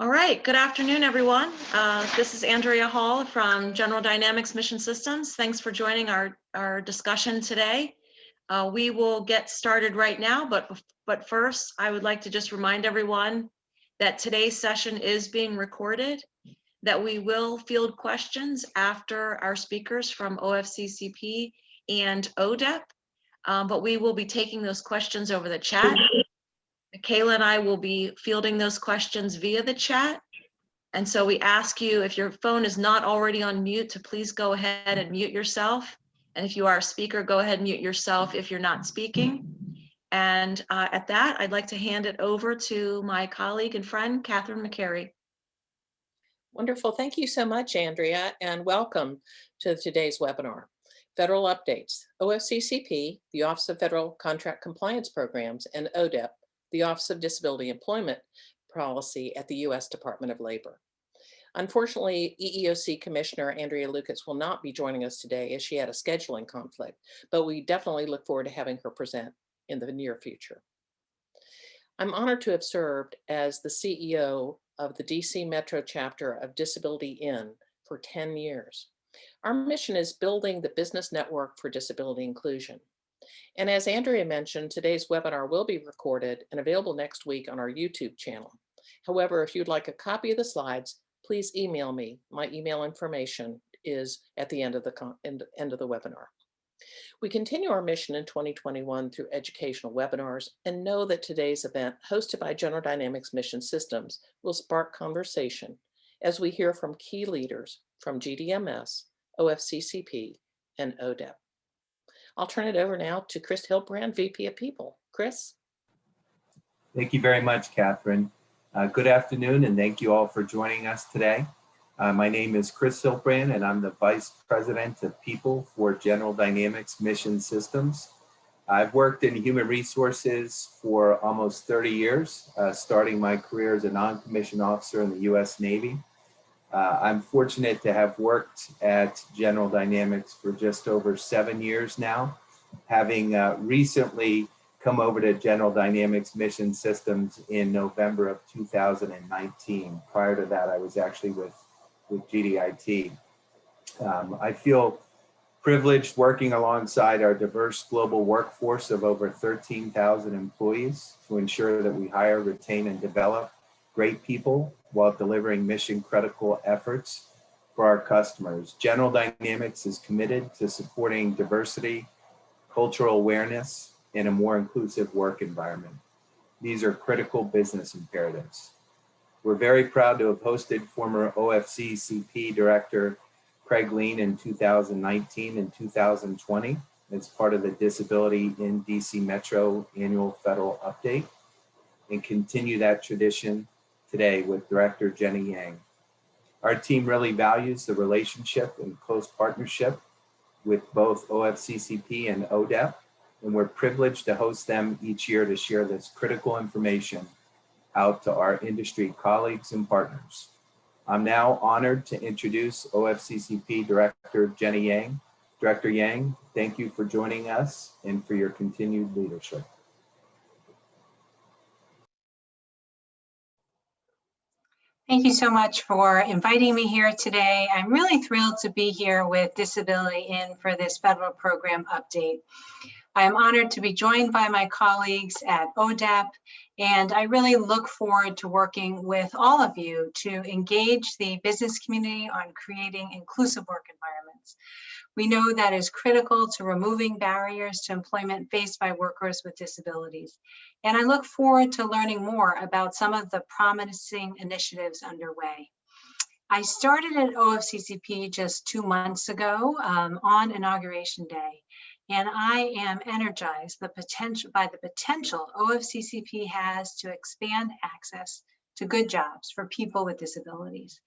All right, good afternoon, everyone. This is Andrea Hall from General Dynamics Mission Systems. Thanks for joining our discussion today. We will get started right now, but first, I would like to just remind everyone that today's session is being recorded, that we will field questions after our speakers from OFCCP and ODEP, but we will be taking those questions over the chat. Michaela and I will be fielding those questions via the chat. And so we ask you, if your phone is not already on mute, to please go ahead and mute yourself. And if you are a speaker, go ahead and mute yourself if you're not speaking. And at that, I'd like to hand it over to my colleague and friend, Catherine McCary. Wonderful. Thank you so much, Andrea, and welcome to today's webinar. Federal updates. OFCCP, the Office of Federal Contract Compliance Programs, and ODEP, the Office of Disability Employment Policy at the U.S. Department of Labor. Unfortunately, EEOC Commissioner Andrea Lucas will not be joining us today as she had a scheduling conflict, but we definitely look forward to having her present in the near future. I'm honored to have served as the CEO of the DC Metro chapter of Disability In for 10 years. Our mission is building the business network for disability inclusion. And as Andrea mentioned, today's webinar will be recorded and available next week on our YouTube channel. However, if you'd like a copy of the slides, please email me. My email information is at the end of the webinar. We continue our mission in 2021 through educational webinars and know that today's event, hosted by General Dynamics Mission Systems, will spark conversation as we hear from key leaders from GDMS, OFCCP, and ODEP. I'll turn it over now to Chris Hilbrand, VP of People. Chris? Thank you very much, Catherine. Good afternoon, and thank you all for joining us today. My name is Chris Hilbrand, and I'm the Vice President of People for General Dynamics Mission Systems. I've worked in human resources for almost 30 years, starting my career as a non-commissioned officer in the U.S. Navy. I'm fortunate to have worked at General Dynamics for just over 7 years now, having recently come over to General Dynamics Mission Systems in November of 2019. Prior to that, I was actually with GDIT. I feel privileged working alongside our diverse global workforce of over 13,000 employees to ensure that we hire, retain, and develop great people while delivering mission-critical efforts for our customers. General Dynamics is committed to supporting diversity, cultural awareness, and a more inclusive work environment. These are critical business imperatives. We're very proud to have hosted former OFCCP Director Craig Lean in 2019 and 2020 as part of the Disability in DC Metro Annual Federal Update, and continue that tradition today with Director Jenny Yang. Our team really values the relationship and close partnership with both OFCCP and ODEP, and we're privileged to host them each year to share this critical information out to our industry colleagues and partners. I'm now honored to introduce OFCCP Director Jenny Yang. Director Yang, thank you for joining us and for your continued leadership. Thank you so much for inviting me here today. I'm really thrilled to be here with Disability In for this federal program update. I am honored to be joined by my colleagues at ODEP, and I really look forward to working with all of you to engage the business community on creating inclusive work environments. We know that is critical to removing barriers to employment faced by workers with disabilities. And I look forward to learning more about some of the promising initiatives underway. I started at OFCCP just 2 months ago on Inauguration Day, and I am energized by the potential OFCCP has to expand access to good jobs for people with disabilities.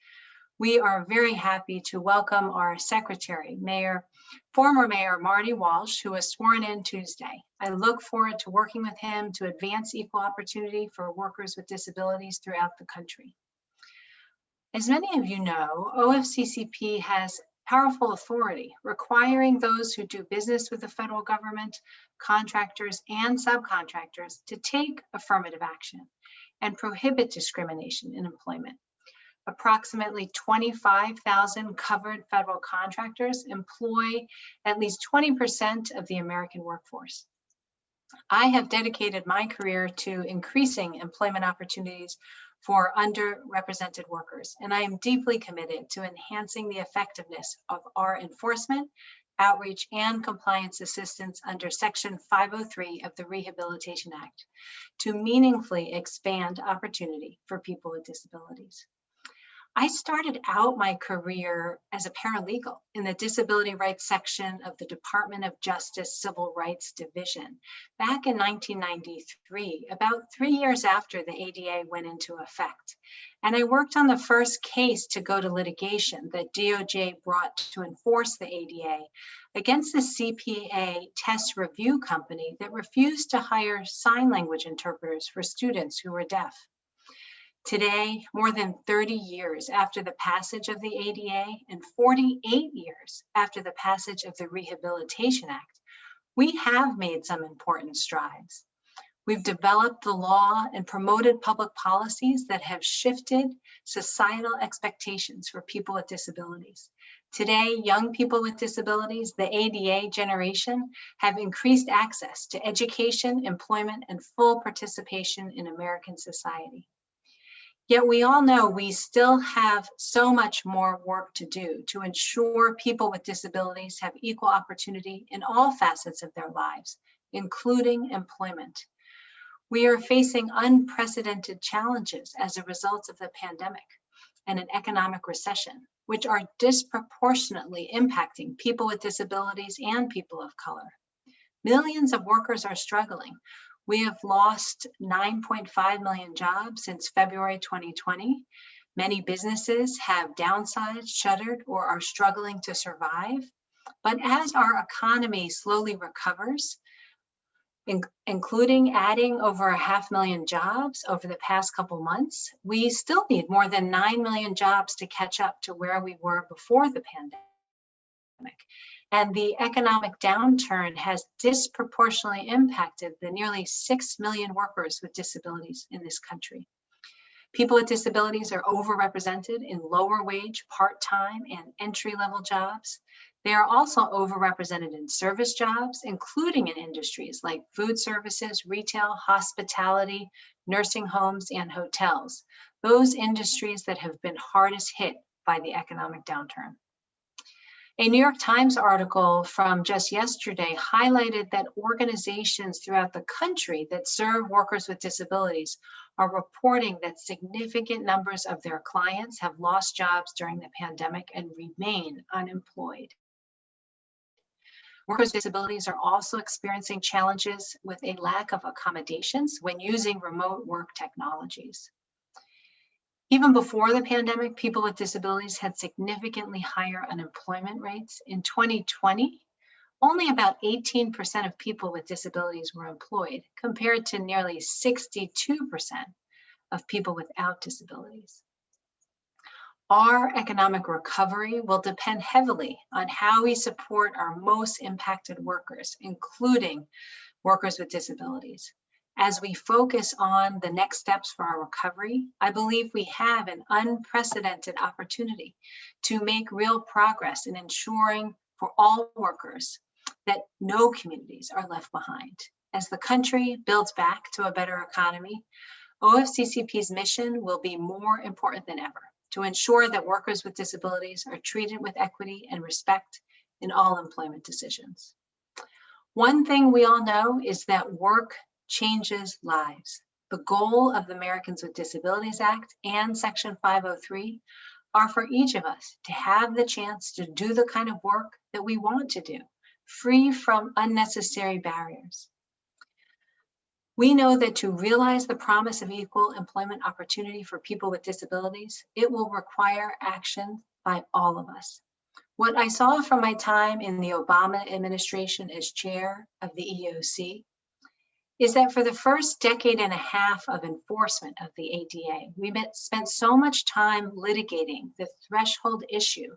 We are very happy to welcome our Secretary, former Mayor Marty Walsh, who was sworn in Tuesday. I look forward to working with him to advance equal opportunity for workers with disabilities throughout the country. As many of you know, OFCCP has powerful authority requiring those who do business with the federal government, contractors, and subcontractors to take affirmative action and prohibit discrimination in employment approximately 25,000 covered federal contractors employ at least 20% of the American workforce. I have dedicated my career to increasing employment opportunities for underrepresented workers, and I am deeply committed to enhancing the effectiveness of our enforcement, outreach, and compliance assistance under Section 503 of the Rehabilitation Act to meaningfully expand opportunity for people with disabilities. I started out my career as a paralegal in the Disability Rights section of the Department of Justice Civil Rights Division back in 1993, about 3 years after the ADA went into effect. And I worked on the first case to go to litigation that DOJ brought to enforce the ADA against the CPA test review company that refused to hire sign language interpreters for students who were deaf. Today, more than 30 years after the passage of the ADA and 48 years after the passage of the Rehabilitation Act, we have made some important strides. We've developed the law and promoted public policies that have shifted societal expectations for people with disabilities. Today, young people with disabilities, the ADA generation, have increased access to education, employment, and full participation in American society. Yet we all know we still have so much more work to do to ensure people with disabilities have equal opportunity in all facets of their lives, including employment. We are facing unprecedented challenges as a result of the pandemic and an economic recession, which are disproportionately impacting people with disabilities and people of color. Millions of workers are struggling. We have lost 9.5 million jobs since February 2020. Many businesses have downsized, shuttered, or are struggling to survive. But as our economy slowly recovers, including adding over 500,000 jobs over the past couple months, we still need more than 9 million jobs to catch up to where we were before the pandemic. And the economic downturn has disproportionately impacted the nearly 6 million workers with disabilities in this country. People with disabilities are overrepresented in lower wage, part-time, and entry-level jobs. They are also overrepresented in service jobs, including in industries like food services, retail, hospitality, nursing homes, and hotels, those industries that have been hardest hit by the economic downturn. A New York Times article from just yesterday highlighted that organizations throughout the country that serve workers with disabilities are reporting that significant numbers of their clients have lost jobs during the pandemic and remain unemployed. Workers with disabilities are also experiencing challenges with a lack of accommodations when using remote work technologies. Even before the pandemic, people with disabilities had significantly higher unemployment rates. In 2020, only about 18% of people with disabilities were employed, compared to nearly 62% of people without disabilities. Our economic recovery will depend heavily on how we support our most impacted workers, including workers with disabilities. As we focus on the next steps for our recovery, I believe we have an unprecedented opportunity to make real progress in ensuring for all workers that no communities are left behind. As the country builds back to a better economy, OFCCP's mission will be more important than ever to ensure that workers with disabilities are treated with equity and respect in all employment decisions. One thing we all know is that work changes lives. The goal of the Americans with Disabilities Act and Section 503 are for each of us to have the chance to do the kind of work that we want to do, free from unnecessary barriers. We know that to realize the promise of equal employment opportunity for people with disabilities, it will require action by all of us. What I saw from my time in the Obama administration as chair of the EEOC is that for the first decade and a half of enforcement of the ADA, we spent so much time litigating the threshold issue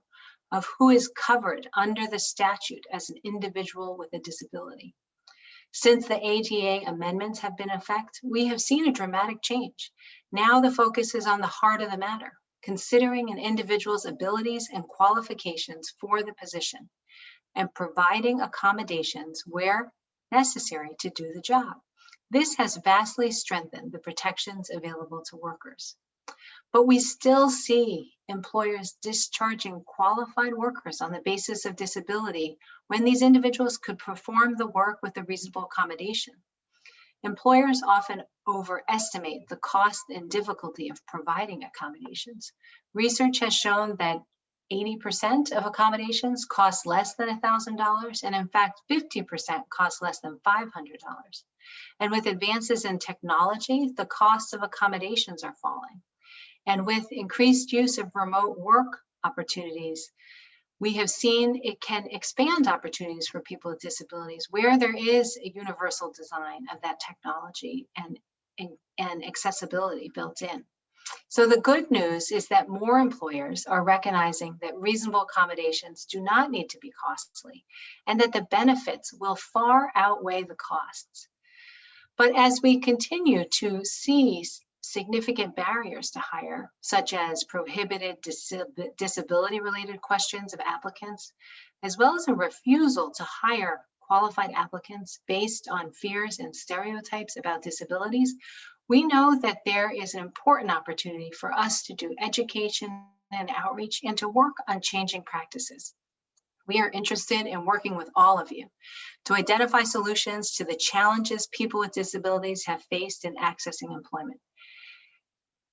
of who is covered under the statute as an individual with a disability. Since the ADA amendments have been in effect, we have seen a dramatic change. Now the focus is on the heart of the matter. considering an individual's abilities and qualifications for the position, and providing accommodations where necessary to do the job. This has vastly strengthened the protections available to workers. But we still see employers discharging qualified workers on the basis of disability when these individuals could perform the work with a reasonable accommodation. Employers often overestimate the cost and difficulty of providing accommodations. Research has shown that 80% of accommodations cost less than $1,000, and in fact, 50% cost less than $500. And with advances in technology, the costs of accommodations are falling. And with increased use of remote work opportunities, we have seen it can expand opportunities for people with disabilities where there is a universal design of that technology and accessibility built in. So the good news is that more employers are recognizing that reasonable accommodations do not need to be costly and that the benefits will far outweigh the costs. But as we continue to see significant barriers to hire, such as prohibited disability-related questions of applicants, as well as a refusal to hire qualified applicants based on fears and stereotypes about disabilities, we know that there is an important opportunity for us to do education and outreach and to work on changing practices. We are interested in working with all of you to identify solutions to the challenges people with disabilities have faced in accessing employment.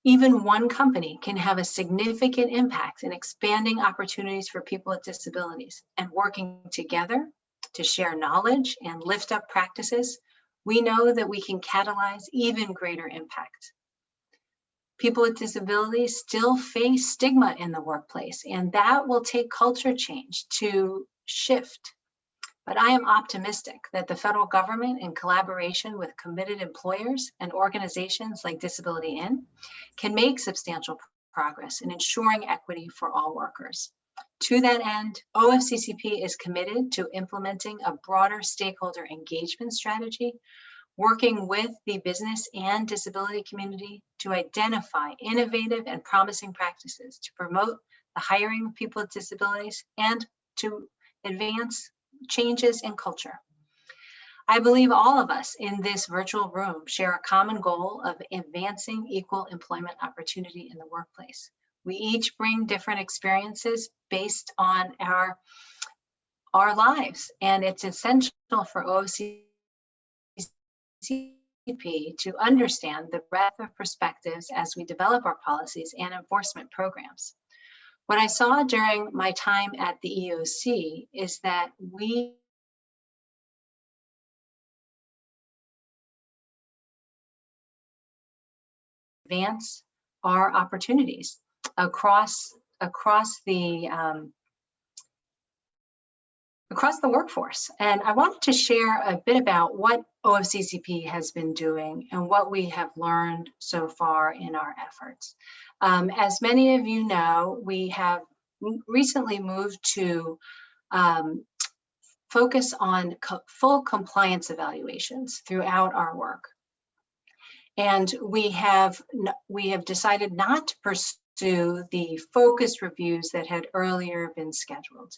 Even one company can have a significant impact in expanding opportunities for people with disabilities, and working together to share knowledge and lift up practices, we know that we can catalyze even greater impact. People with disabilities still face stigma in the workplace, and that will take culture change to shift. But I am optimistic that the federal government, in collaboration with committed employers and organizations like Disability In, can make substantial progress in ensuring equity for all workers. To that end, OFCCP is committed to implementing a broader stakeholder engagement strategy, working with the business and disability community to identify innovative and promising practices to promote the hiring of people with disabilities and to advance changes in culture. I believe all of us in this virtual room share a common goal of advancing equal employment opportunity in the workplace. We each bring different experiences based on our lives, and it's essential for OFCCP to understand the breadth of perspectives as we develop our policies and enforcement programs. What I saw during my time at the EOC is that we advance our opportunities across the workforce. And I wanted to share a bit about what OFCCP has been doing and what we have learned so far in our efforts. As many of you know, we have recently moved to focus on full compliance evaluations throughout our work. And we have decided not to pursue the focus reviews that had earlier been scheduled.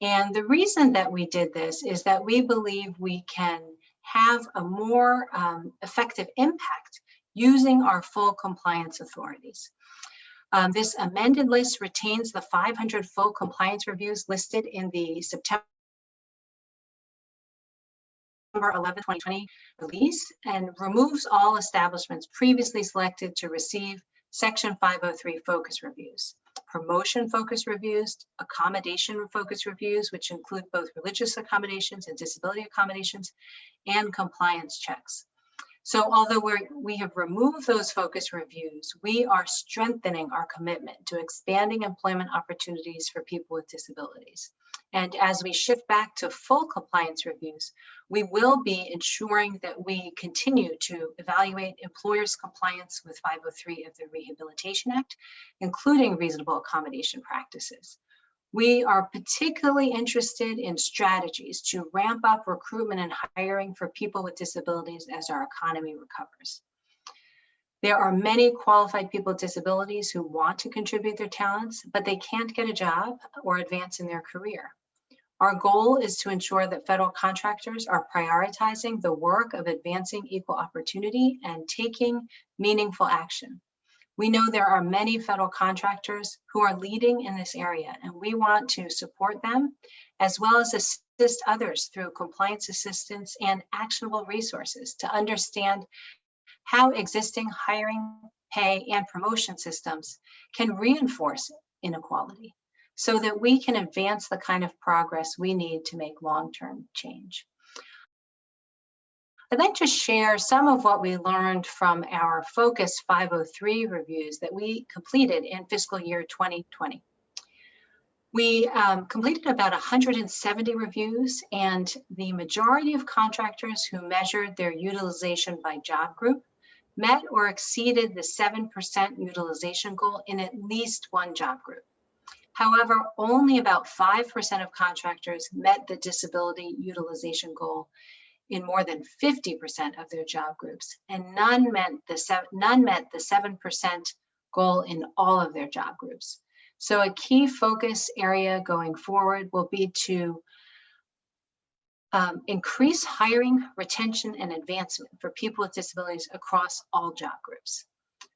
And the reason that we did this is that we believe we can have a more effective impact using our full compliance authorities. This amended list retains the 500 full compliance reviews listed in the September 11, 2020 release, and removes all establishments previously selected to receive Section 503 focus reviews, promotion focus reviews, accommodation focus reviews, which include both religious accommodations and disability accommodations, and compliance checks. So although we have removed those focus reviews, we are strengthening our commitment to expanding employment opportunities for people with disabilities. And as we shift back to full compliance reviews, we will be ensuring that we continue to evaluate employers' compliance with 503 of the Rehabilitation Act, including reasonable accommodation practices. We are particularly interested in strategies to ramp up recruitment and hiring for people with disabilities as our economy recovers. There are many qualified people with disabilities who want to contribute their talents, but they can't get a job or advance in their career. Our goal is to ensure that federal contractors are prioritizing the work of advancing equal opportunity and taking meaningful action. We know there are many federal contractors who are leading in this area, and we want to support them as well as assist others through compliance assistance and actionable resources to understand how existing hiring, pay, and promotion systems can reinforce inequality so that we can advance the kind of progress we need to make long-term change. I'd like to share some of what we learned from our Focus 503 reviews that we completed in fiscal year 2020. We completed about 170 reviews, and the majority of contractors who measured their utilization by job group met or exceeded the 7% utilization goal in at least one job group. However, only about 5% of contractors met the disability utilization goal in more than 50% of their job groups, and none met the 7% goal in all of their job groups. So a key focus area going forward will be to increase hiring, retention, and advancement for people with disabilities across all job groups.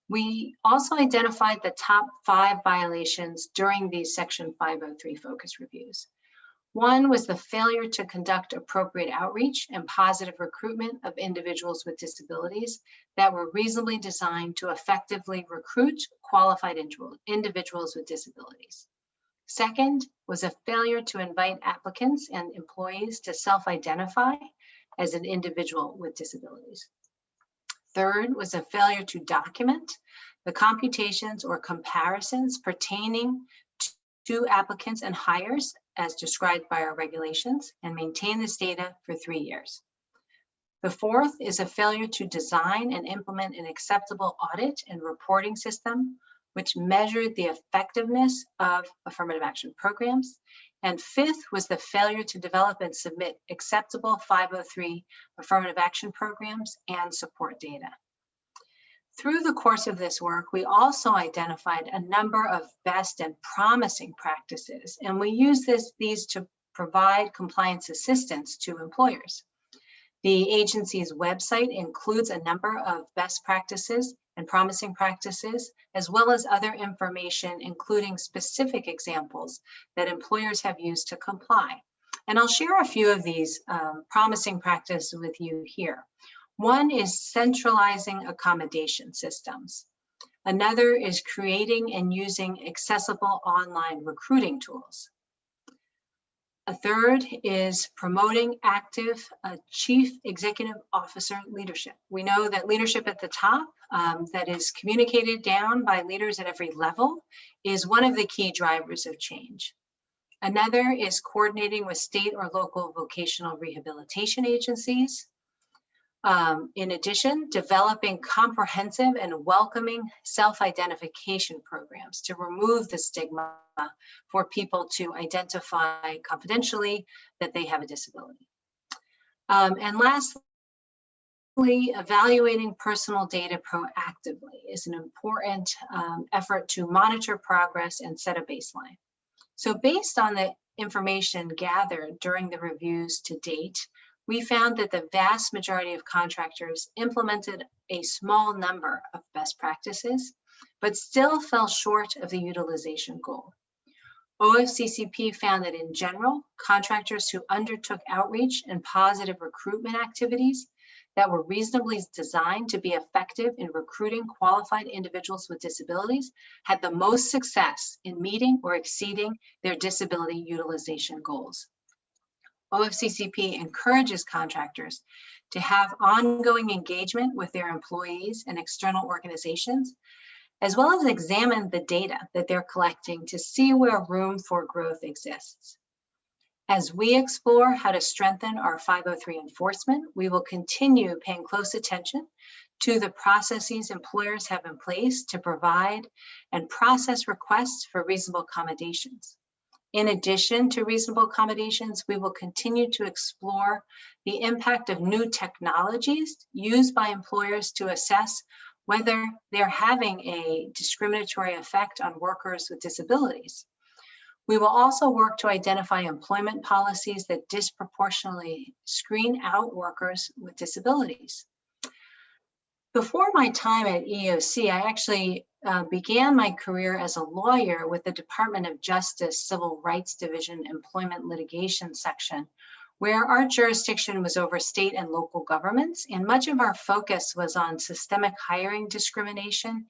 We also identified the top 5 violations during these Section 503 focus reviews. One was the failure to conduct appropriate outreach and positive recruitment of individuals with disabilities that were reasonably designed to effectively recruit qualified individuals with disabilities. Second was a failure to invite applicants and employees to self-identify as an individual with disabilities. Third was a failure to document the computations or comparisons pertaining to applicants and hires as described by our regulations and maintain this data for 3 years. The fourth is a failure to design and implement an acceptable audit and reporting system which measured the effectiveness of affirmative action programs. And fifth was the failure to develop and submit acceptable 503 affirmative action programs and support data. Through the course of this work, we also identified a number of best and promising practices, and we use these to provide compliance assistance to employers. The agency's website includes a number of best practices and promising practices, as well as other information, including specific examples that employers have used to comply. And I'll share a few of these promising practices with you here. One is centralizing accommodation systems. Another is creating and using accessible online recruiting tools. A third is promoting active chief executive officer leadership. We know that leadership at the top that is communicated down by leaders at every level is one of the key drivers of change. Another is coordinating with state or local vocational rehabilitation agencies. In addition, developing comprehensive and welcoming self-identification programs to remove the stigma for people to identify confidentially that they have a disability. And lastly, evaluating personal data proactively is an important effort to monitor progress and set a baseline. So based on the information gathered during the reviews to date, we found that the vast majority of contractors implemented a small number of best practices, but still fell short of the utilization goal. OFCCP found that in general, contractors who undertook outreach and positive recruitment activities that were reasonably designed to be effective in recruiting qualified individuals with disabilities had the most success in meeting or exceeding their disability utilization goals. OFCCP encourages contractors to have ongoing engagement with their employees and external organizations, as well as examine the data that they're collecting to see where room for growth exists. As we explore how to strengthen our 503 enforcement, we will continue paying close attention to the processes employers have in place to provide and process requests for reasonable accommodations. In addition to reasonable accommodations, we will continue to explore the impact of new technologies used by employers to assess whether they're having a discriminatory effect on workers with disabilities. We will also work to identify employment policies that disproportionately screen out workers with disabilities. Before my time at EOC, I actually began my career as a lawyer with the Department of Justice Civil Rights Division Employment Litigation Section, where our jurisdiction was over state and local governments, and much of our focus was on systemic hiring discrimination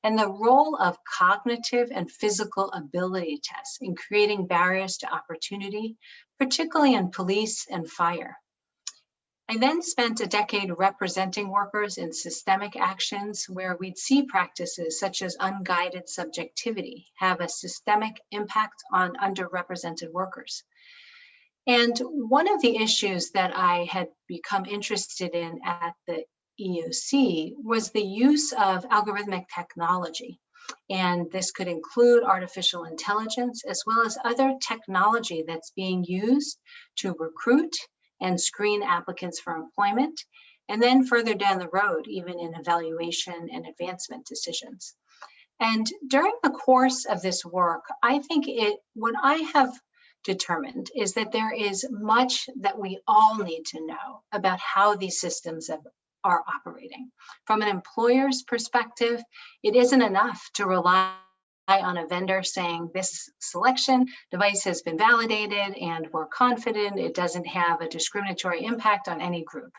and the role of cognitive and physical ability tests in creating barriers to opportunity, particularly in police and fire. I then spent a decade representing workers in systemic actions where we'd see practices such as unguided subjectivity have a systemic impact on underrepresented workers. And one of the issues that I had become interested in at the EOC was the use of algorithmic technology. And this could include artificial intelligence as well as other technology that's being used to recruit and screen applicants for employment, and then further down the road, even in evaluation and advancement decisions. And during the course of this work, I think what I have determined is that there is much that we all need to know about how these systems are operating. From an employer's perspective, it isn't enough to rely on a vendor saying this selection device has been validated and we're confident it doesn't have a discriminatory impact on any group,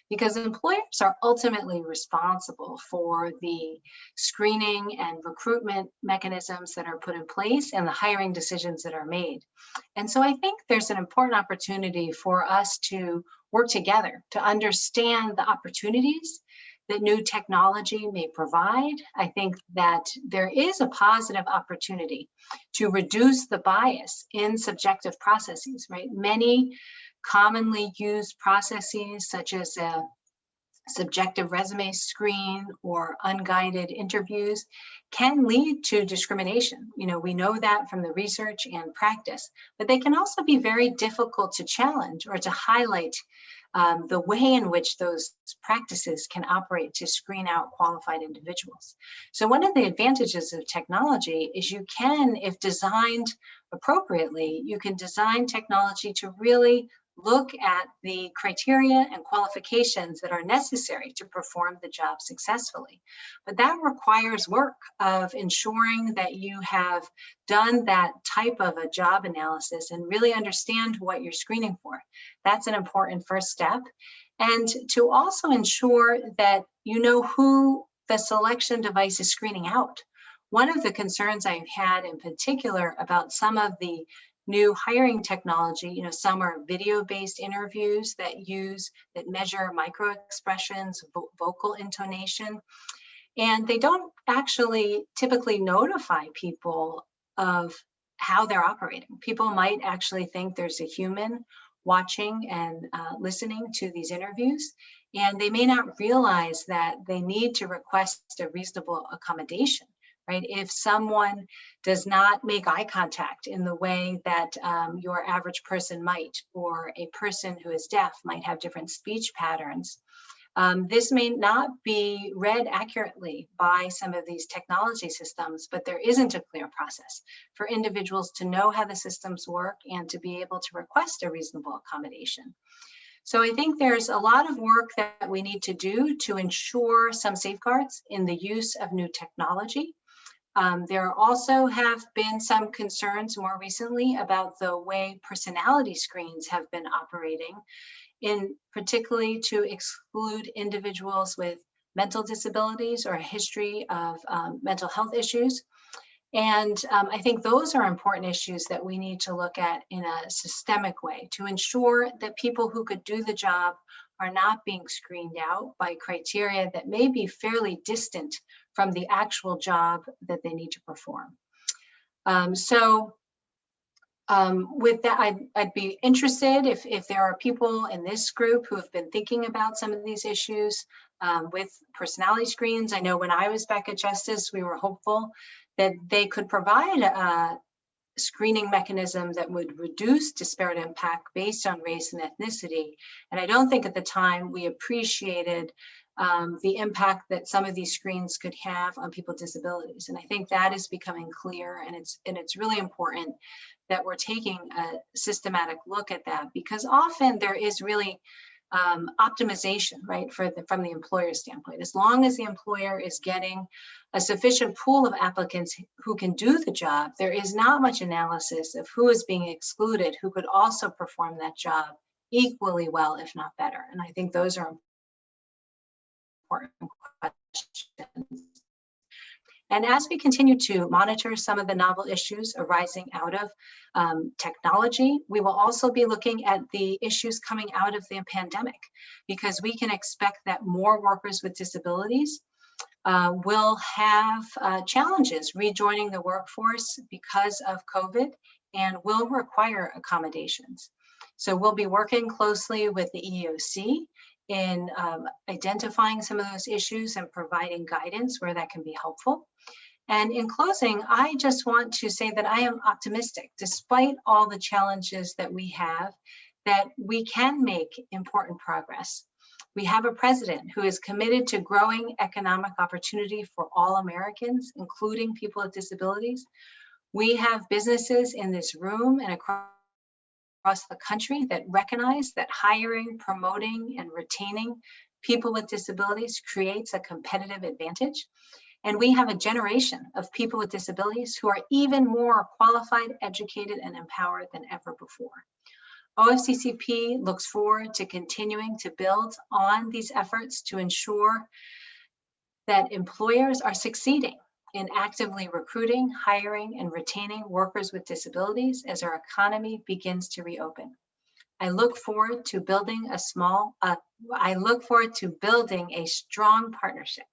because employers are ultimately responsible for the screening and recruitment mechanisms that are put in place and the hiring decisions that are made. And so I think there's an important opportunity for us to work together to understand the opportunities that new technology may provide. I think that there is a positive opportunity to reduce the bias in subjective processes, right? Many commonly used processes such as a subjective resume screen or unguided interviews can lead to discrimination. We know that from the research and practice, but they can also be very difficult to challenge or to highlight the way in which those practices can operate to screen out qualified individuals. So one of the advantages of technology is you can, if designed appropriately, you can design technology to really look at the criteria and qualifications that are necessary to perform the job successfully. But that requires work of ensuring that you have done that type of a job analysis and really understand what you're screening for. That's an important first step. And to also ensure that you know who the selection device is screening out. One of the concerns I've had in particular about some of the new hiring technology, some are video-based interviews that measure micro expressions, vocal intonation, and they don't actually typically notify people of how they're operating. People might actually think there's a human watching and listening to these interviews, and they may not realize that they need to request a reasonable accommodation. Right? If someone does not make eye contact in the way that your average person might, or a person who is deaf might have different speech patterns, this may not be read accurately by some of these technology systems, but there isn't a clear process for individuals to know how the systems work and to be able to request a reasonable accommodation. So I think there's a lot of work that we need to do to ensure some safeguards in the use of new technology. There also have been some concerns more recently about the way personality screens have been operating, particularly to exclude individuals with mental disabilities or a history of mental health issues. And I think those are important issues that we need to look at in a systemic way to ensure that people who could do the job are not being screened out by criteria that may be fairly distant from the actual job that they need to perform. With that, I'd be interested if there are people in this group who have been thinking about some of these issues with personality screens. I know when I was back at Justice, we were hopeful that they could provide a screening mechanism that would reduce disparate impact based on race and ethnicity. And I don't think at the time we appreciated the impact that some of these screens could have on people with disabilities. And I think that is becoming clear, and it's really important that we're taking a systematic look at that, because often there is really optimization, right, from the employer standpoint. As long as the employer is getting a sufficient pool of applicants who can do the job, there is not much analysis of who is being excluded, who could also perform that job equally well, if not better. And I think those are important questions. And as we continue to monitor some of the novel issues arising out of technology, we will also be looking at the issues coming out of the pandemic, because we can expect that more workers with disabilities will have challenges rejoining the workforce because of COVID, and will require accommodations. So we'll be working closely with the EEOC in identifying some of those issues and providing guidance where that can be helpful. And in closing, I just want to say that I am optimistic, despite all the challenges that we have, that we can make important progress. We have a president who is committed to growing economic opportunity for all Americans, including people with disabilities. We have businesses in this room and across the country that recognize that hiring, promoting, and retaining people with disabilities creates a competitive advantage. And we have a generation of people with disabilities who are even more qualified, educated, and empowered than ever before. OFCCP looks forward to continuing to build on these efforts to ensure that employers are succeeding in actively recruiting, hiring, and retaining workers with disabilities as our economy begins to reopen. I look forward to building a strong partnership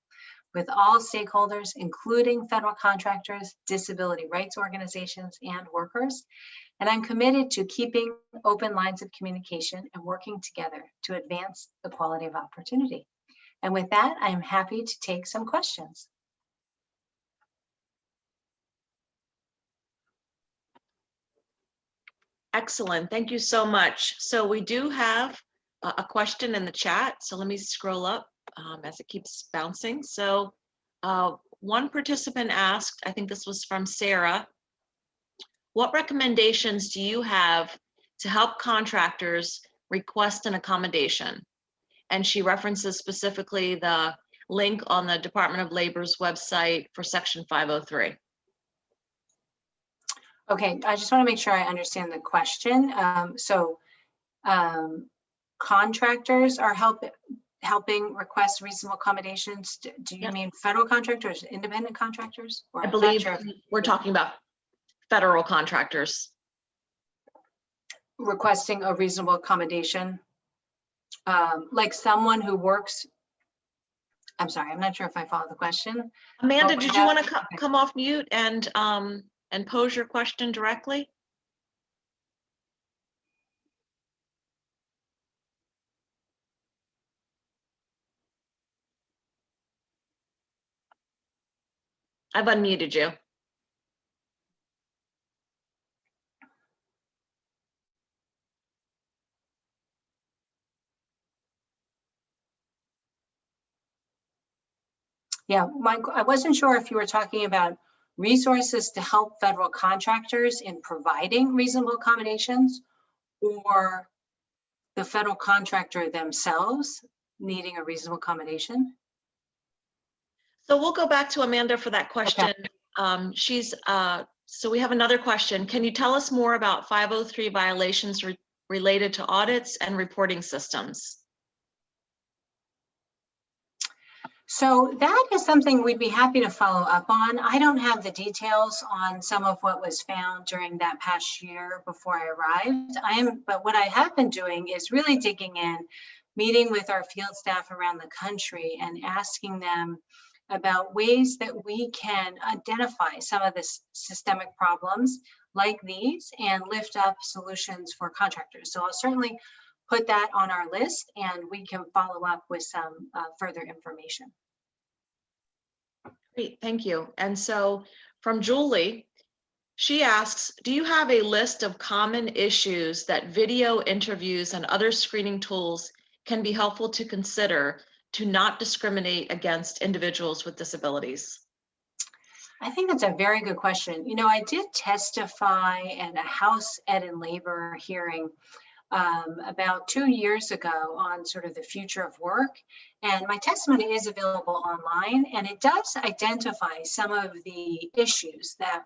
with all stakeholders, including federal contractors, disability rights organizations, and workers. And I'm committed to keeping open lines of communication and working together to advance the quality of opportunity. And with that, I'm happy to take some questions. Excellent. Thank you so much. So we do have a question in the chat. So let me scroll up as it keeps bouncing. So one participant asked, I think this was from Sarah, what recommendations do you have to help contractors request an accommodation? And she references specifically the link on the Department of Labor's website for Section 503. Okay, I just want to make sure I understand the question. Contractors are helping request reasonable accommodations. Do you mean federal contractors, independent contractors? Or I believe we're talking about federal contractors requesting a reasonable accommodation, like someone who works. I'm sorry, I'm not sure if I follow the question. Amanda, did you want to come off mute and pose your question directly? I've unmuted you. Yeah, I wasn't sure if you were talking about resources to help federal contractors in providing reasonable accommodations, or the federal contractor themselves needing a reasonable accommodation. So we'll go back to Amanda for that question. Okay. So we have another question. Can you tell us more about 503 violations related to audits and reporting systems? So that is something we'd be happy to follow up on. I don't have the details on some of what was found during that past year before I arrived. But what I have been doing is really digging in, meeting with our field staff around the country and asking them about ways that we can identify some of the systemic problems like these and lift up solutions for contractors. So I'll certainly put that on our list and we can follow up with some further information. Great, thank you. And so from Julie, she asks, do you have a list of common issues that video interviews and other screening tools can be helpful to consider to not discriminate against individuals with disabilities? I think that's a very good question. You know, I did testify at a House Ed and Labor hearing about 2 years ago on sort of the future of work. And my testimony is available online, and it does identify some of the issues that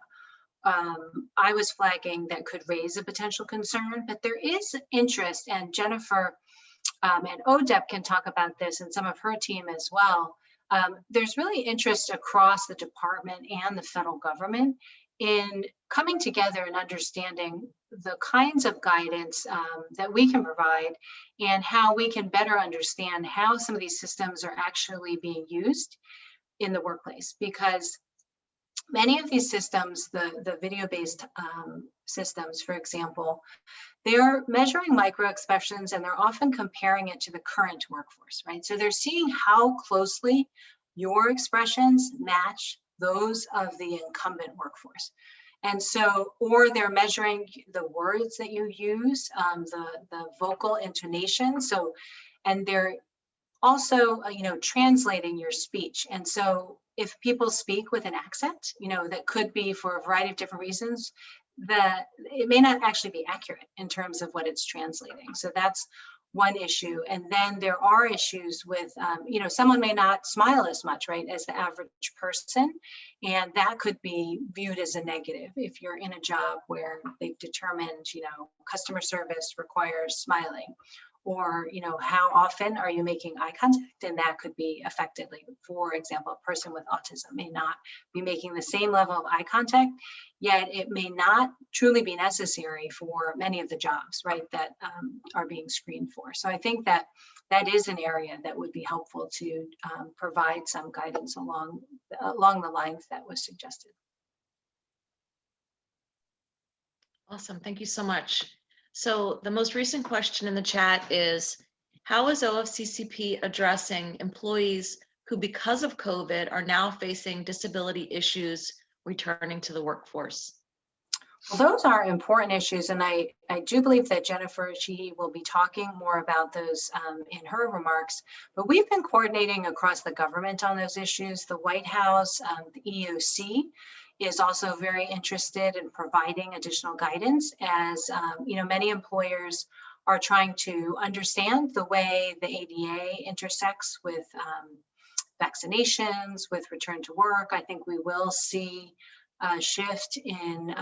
I was flagging that could raise a potential concern. But there is interest, and Jennifer and ODEP can talk about this, and some of her team as well. There's really interest across the department and the federal government in coming together and understanding the kinds of guidance that we can provide and how we can better understand how some of these systems are actually being used in the workplace. Because many of these systems, the video-based systems, for example, they're measuring micro expressions, and they're often comparing it to the current workforce, right? So they're seeing how closely your expressions match those of the incumbent workforce. And so, or they're measuring the words that you use, the vocal intonation. So, and they're also, translating your speech. And so if people speak with an accent, that could be for a variety of different reasons, that it may not actually be accurate in terms of what it's translating. So that's one issue. And then there are issues with, someone may not smile as much, right, as the average person. And that could be viewed as a negative if you're in a job where they've determined, customer service requires smiling. Or, how often are you making eye contact? And that could be affected. Like, for example, a person with autism may not be making the same level of eye contact, yet it may not truly be necessary for many of the jobs, right, that are being screened for. So I think that that is an area that would be helpful to provide some guidance along the lines that was suggested. Awesome, thank you so much. So the most recent question in the chat is, how is OFCCP addressing employees who, because of COVID, are now facing disability issues returning to the workforce? Well, those are important issues, and I do believe that Jennifer, she will be talking more about those in her remarks, but we've been coordinating across the government on those issues. The White House, the EEOC, is also very interested in providing additional guidance, as many employers are trying to understand the way the ADA intersects with vaccinations, with return to work. I think we will see a shift in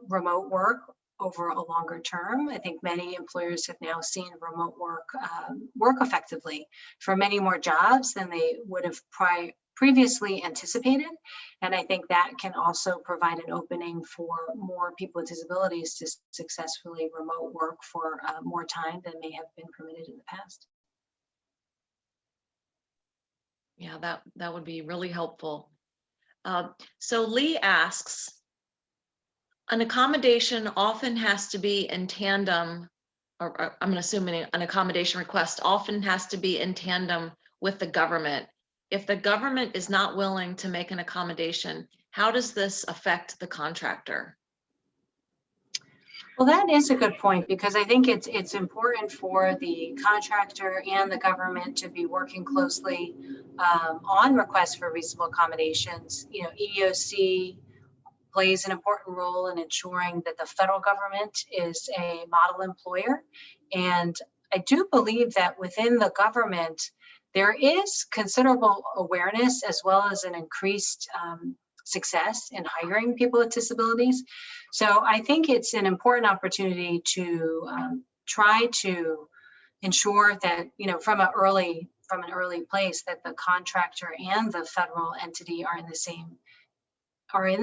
remote work over a longer term. I think many employers have now seen remote work work effectively for many more jobs than they would have previously anticipated. And I think that can also provide an opening for more people with disabilities to successfully remote work for more time than may have been permitted in the past. Yeah, that would be really helpful. So Lee asks, an accommodation often has to be in tandem, or I'm assuming an accommodation request often has to be in tandem with the government. If the government is not willing to make an accommodation, how does this affect the contractor? Well, that is a good point, because I think it's important for the contractor and the government to be working closely on requests for reasonable accommodations. EEOC plays an important role in ensuring that the federal government is a model employer. And I do believe that within the government, there is considerable awareness as well as an increased success in hiring people with disabilities. So I think it's an important opportunity to try to ensure that, from an early place, that the contractor and the federal entity are in the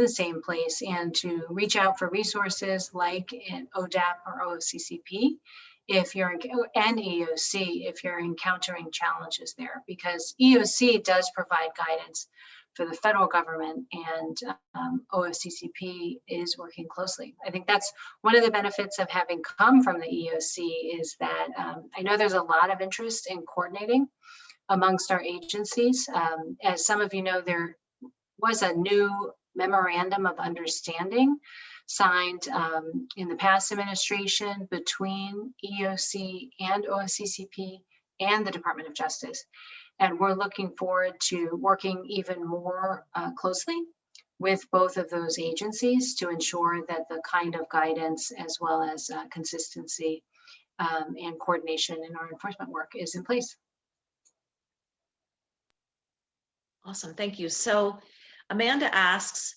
same place, and to reach out for resources like in ODEP or OFCCP and EEOC if you're encountering challenges there, because EEOC does provide guidance for the federal government, and OFCCP is working closely. I think that's one of the benefits of having come from the EEOC, is that I know there's a lot of interest in coordinating amongst our agencies. As some of you know, there was a new memorandum of understanding signed in the past administration between EEOC and OFCCP and the Department of Justice. And we're looking forward to working even more closely with both of those agencies to ensure that the kind of guidance as well as consistency and coordination in our enforcement work is in place. Awesome, thank you. So Amanda asks,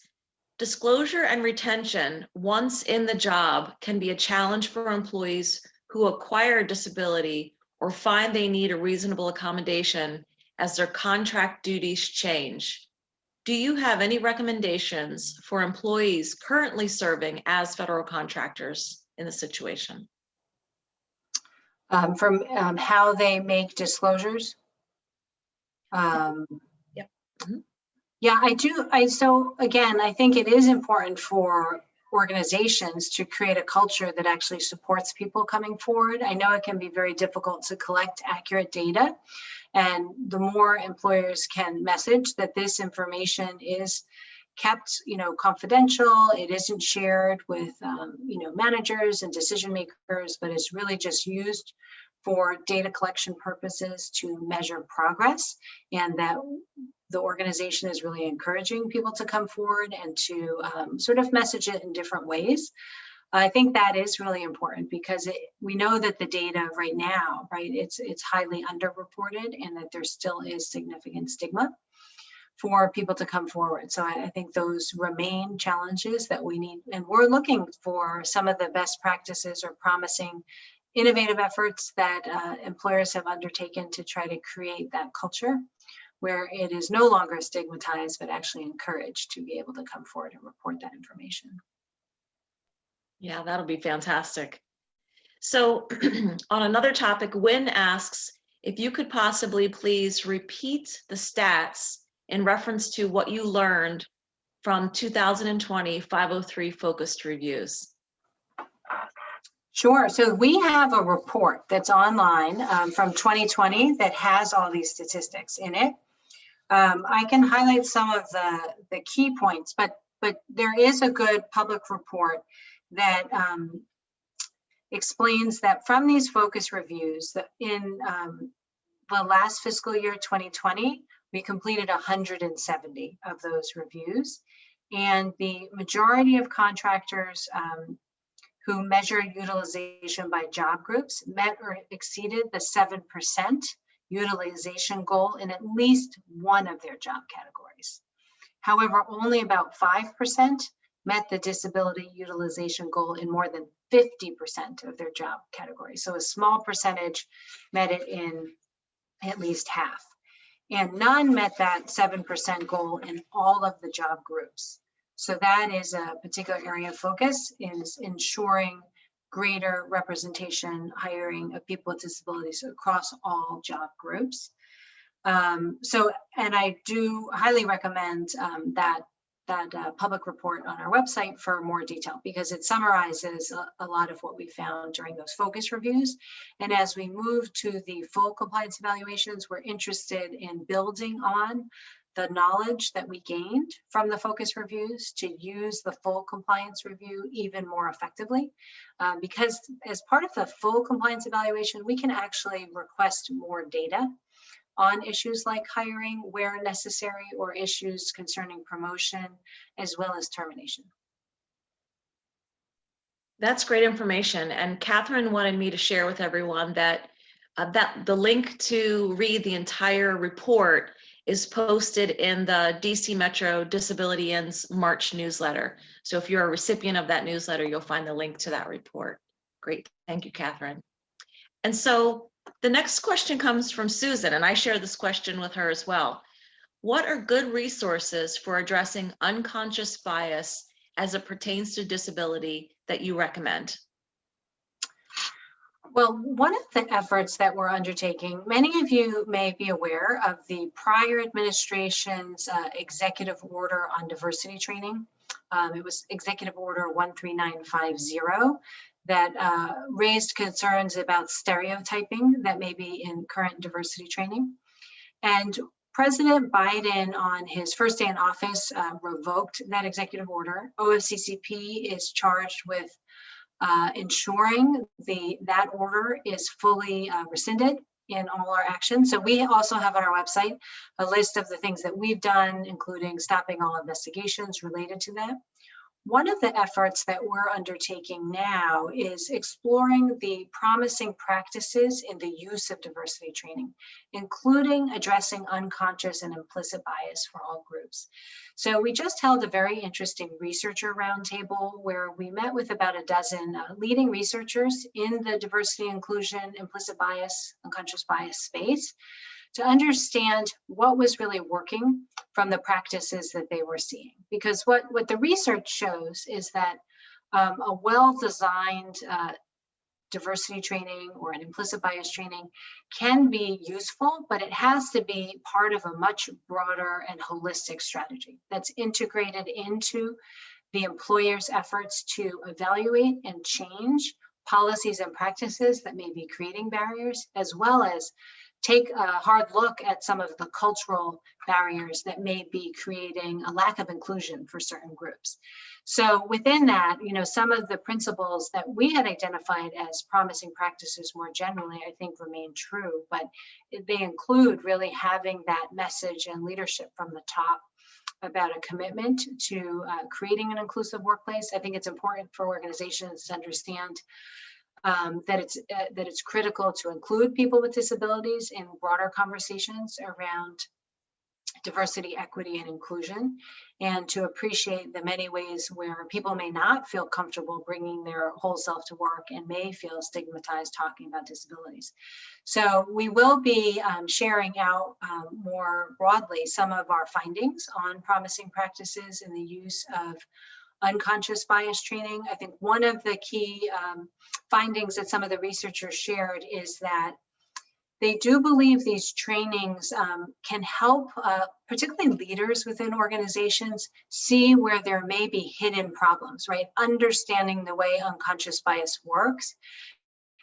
disclosure and retention once in the job can be a challenge for employees who acquire a disability or find they need a reasonable accommodation as their contract duties change. Do you have any recommendations for employees currently serving as federal contractors in the situation? From how they make disclosures? Yep. Mm-hmm. Yeah, I do. So again, I think it is important for organizations to create a culture that actually supports people coming forward. I know it can be very difficult to collect accurate data, and the more employers can message that this information is kept, confidential, it isn't shared with, managers and decision makers, but is really just used for data collection purposes to measure progress, and that the organization is really encouraging people to come forward and to sort of message it in different ways. I think that is really important because we know that the data right now, right, it's highly underreported, and that there still is significant stigma for people to come forward. So I think those remain challenges that we need, and we're looking for some of the best practices or promising innovative efforts that employers have undertaken to try to create that culture where it is no longer stigmatized, but actually encouraged to be able to come forward and report that information. Yeah, that'll be fantastic. So on another topic, Wynn asks if you could possibly please repeat the stats in reference to what you learned from 2020 503 focused reviews. Sure. So we have a report that's online from 2020 that has all these statistics in it. I can highlight some of the key points, but there is a good public report that explains that from these focus reviews, that in the last fiscal year 2020, we completed 170 of those reviews, and the majority of contractors who measure utilization by job groups met or exceeded the 7% utilization goal in at least one of their job categories. However, only about 5% met the disability utilization goal in more than 50% of their job categories. So a small percentage met it in at least half. And none met that 7% goal in all of the job groups. So that is a particular area of focus, is ensuring greater representation, hiring of people with disabilities across all job groups. And I do highly recommend that public report on our website for more detail, because it summarizes a lot of what we found during those focus reviews. And as we move to the full compliance evaluations, we're interested in building on the knowledge that we gained from the focus reviews to use the full compliance review even more effectively. Because as part of the full compliance evaluation, we can actually request more data on issues like hiring where necessary, or issues concerning promotion, as well as termination. That's great information. And Catherine wanted me to share with everyone that the link to read the entire report is posted in the DC Metro Disability Ends March newsletter. So if you're a recipient of that newsletter, you'll find the link to that report. Great, thank you, Catherine. And so the next question comes from Susan, and I share this question with her as well. What are good resources for addressing unconscious bias as it pertains to disability that you recommend? Well, one of the efforts that we're undertaking, many of you may be aware of the prior administration's executive order on diversity training. It was Executive Order 13950 that raised concerns about stereotyping that may be in current diversity training. And President Biden, on his first day in office, revoked that executive order. OFCCP is charged with ensuring that order is fully rescinded in all our actions. So we also have on our website a list of the things that we've done, including stopping all investigations related to that. One of the efforts that we're undertaking now is exploring the promising practices in the use of diversity training, including addressing unconscious and implicit bias for all groups. So we just held a very interesting researcher roundtable where we met with about a dozen leading researchers in the diversity, inclusion, implicit bias, unconscious bias space, to understand what was really working from the practices that they were seeing. Because what the research shows is that a well-designed diversity training or an implicit bias training can be useful, but it has to be part of a much broader and holistic strategy that's integrated into the employer's efforts to evaluate and change policies and practices that may be creating barriers, as well as take a hard look at some of the cultural barriers that may be creating a lack of inclusion for certain groups. So within that, some of the principles that we had identified as promising practices more generally, I think remain true, but they include really having that message and leadership from the top about a commitment to creating an inclusive workplace. I think it's important for organizations to understand that it's critical to include people with disabilities in broader conversations around diversity, equity, and inclusion, and to appreciate the many ways where people may not feel comfortable bringing their whole self to work and may feel stigmatized talking about disabilities. So we will be sharing out more broadly some of our findings on promising practices in the use of unconscious bias training. I think one of the key findings that some of the researchers shared is that they do believe these trainings can help, particularly leaders within organizations, see where there may be hidden problems, right? Understanding the way unconscious bias works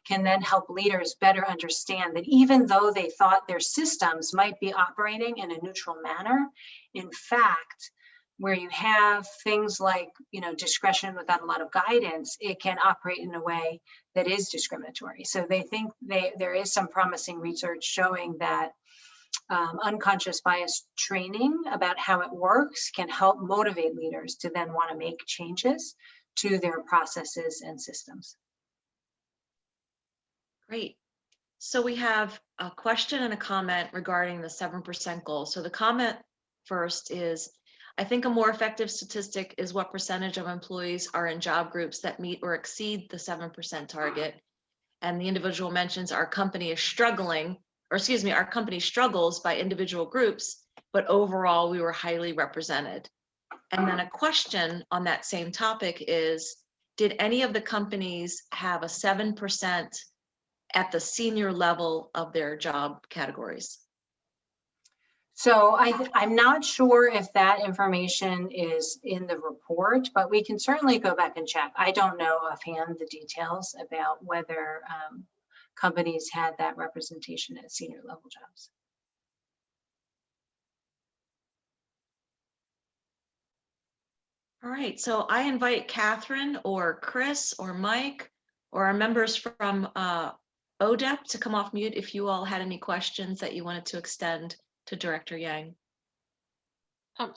can then help leaders better understand that even though they thought their systems might be operating in a neutral manner, in fact, where you have things like discretion without a lot of guidance, it can operate in a way that is discriminatory. So they think there is some promising research showing that unconscious bias training about how it works can help motivate leaders to then want to make changes to their processes and systems. Great. So we have a question and a comment regarding the 7% goal. So the comment first is, I think a more effective statistic is what percentage of employees are in job groups that meet or exceed the 7% target. And the individual mentions our company is struggling, or excuse me, our company struggles by individual groups, but overall we were highly represented. And then a question on that same topic is, did any of the companies have a 7% at the senior level of their job categories? So I'm not sure if that information is in the report, but we can certainly go back and check. I don't know offhand the details about whether companies had that representation at senior level jobs. All right, so I invite Catherine or Chris or Mike or our members from ODEP to come off mute if you all had any questions that you wanted to extend to Director Yang.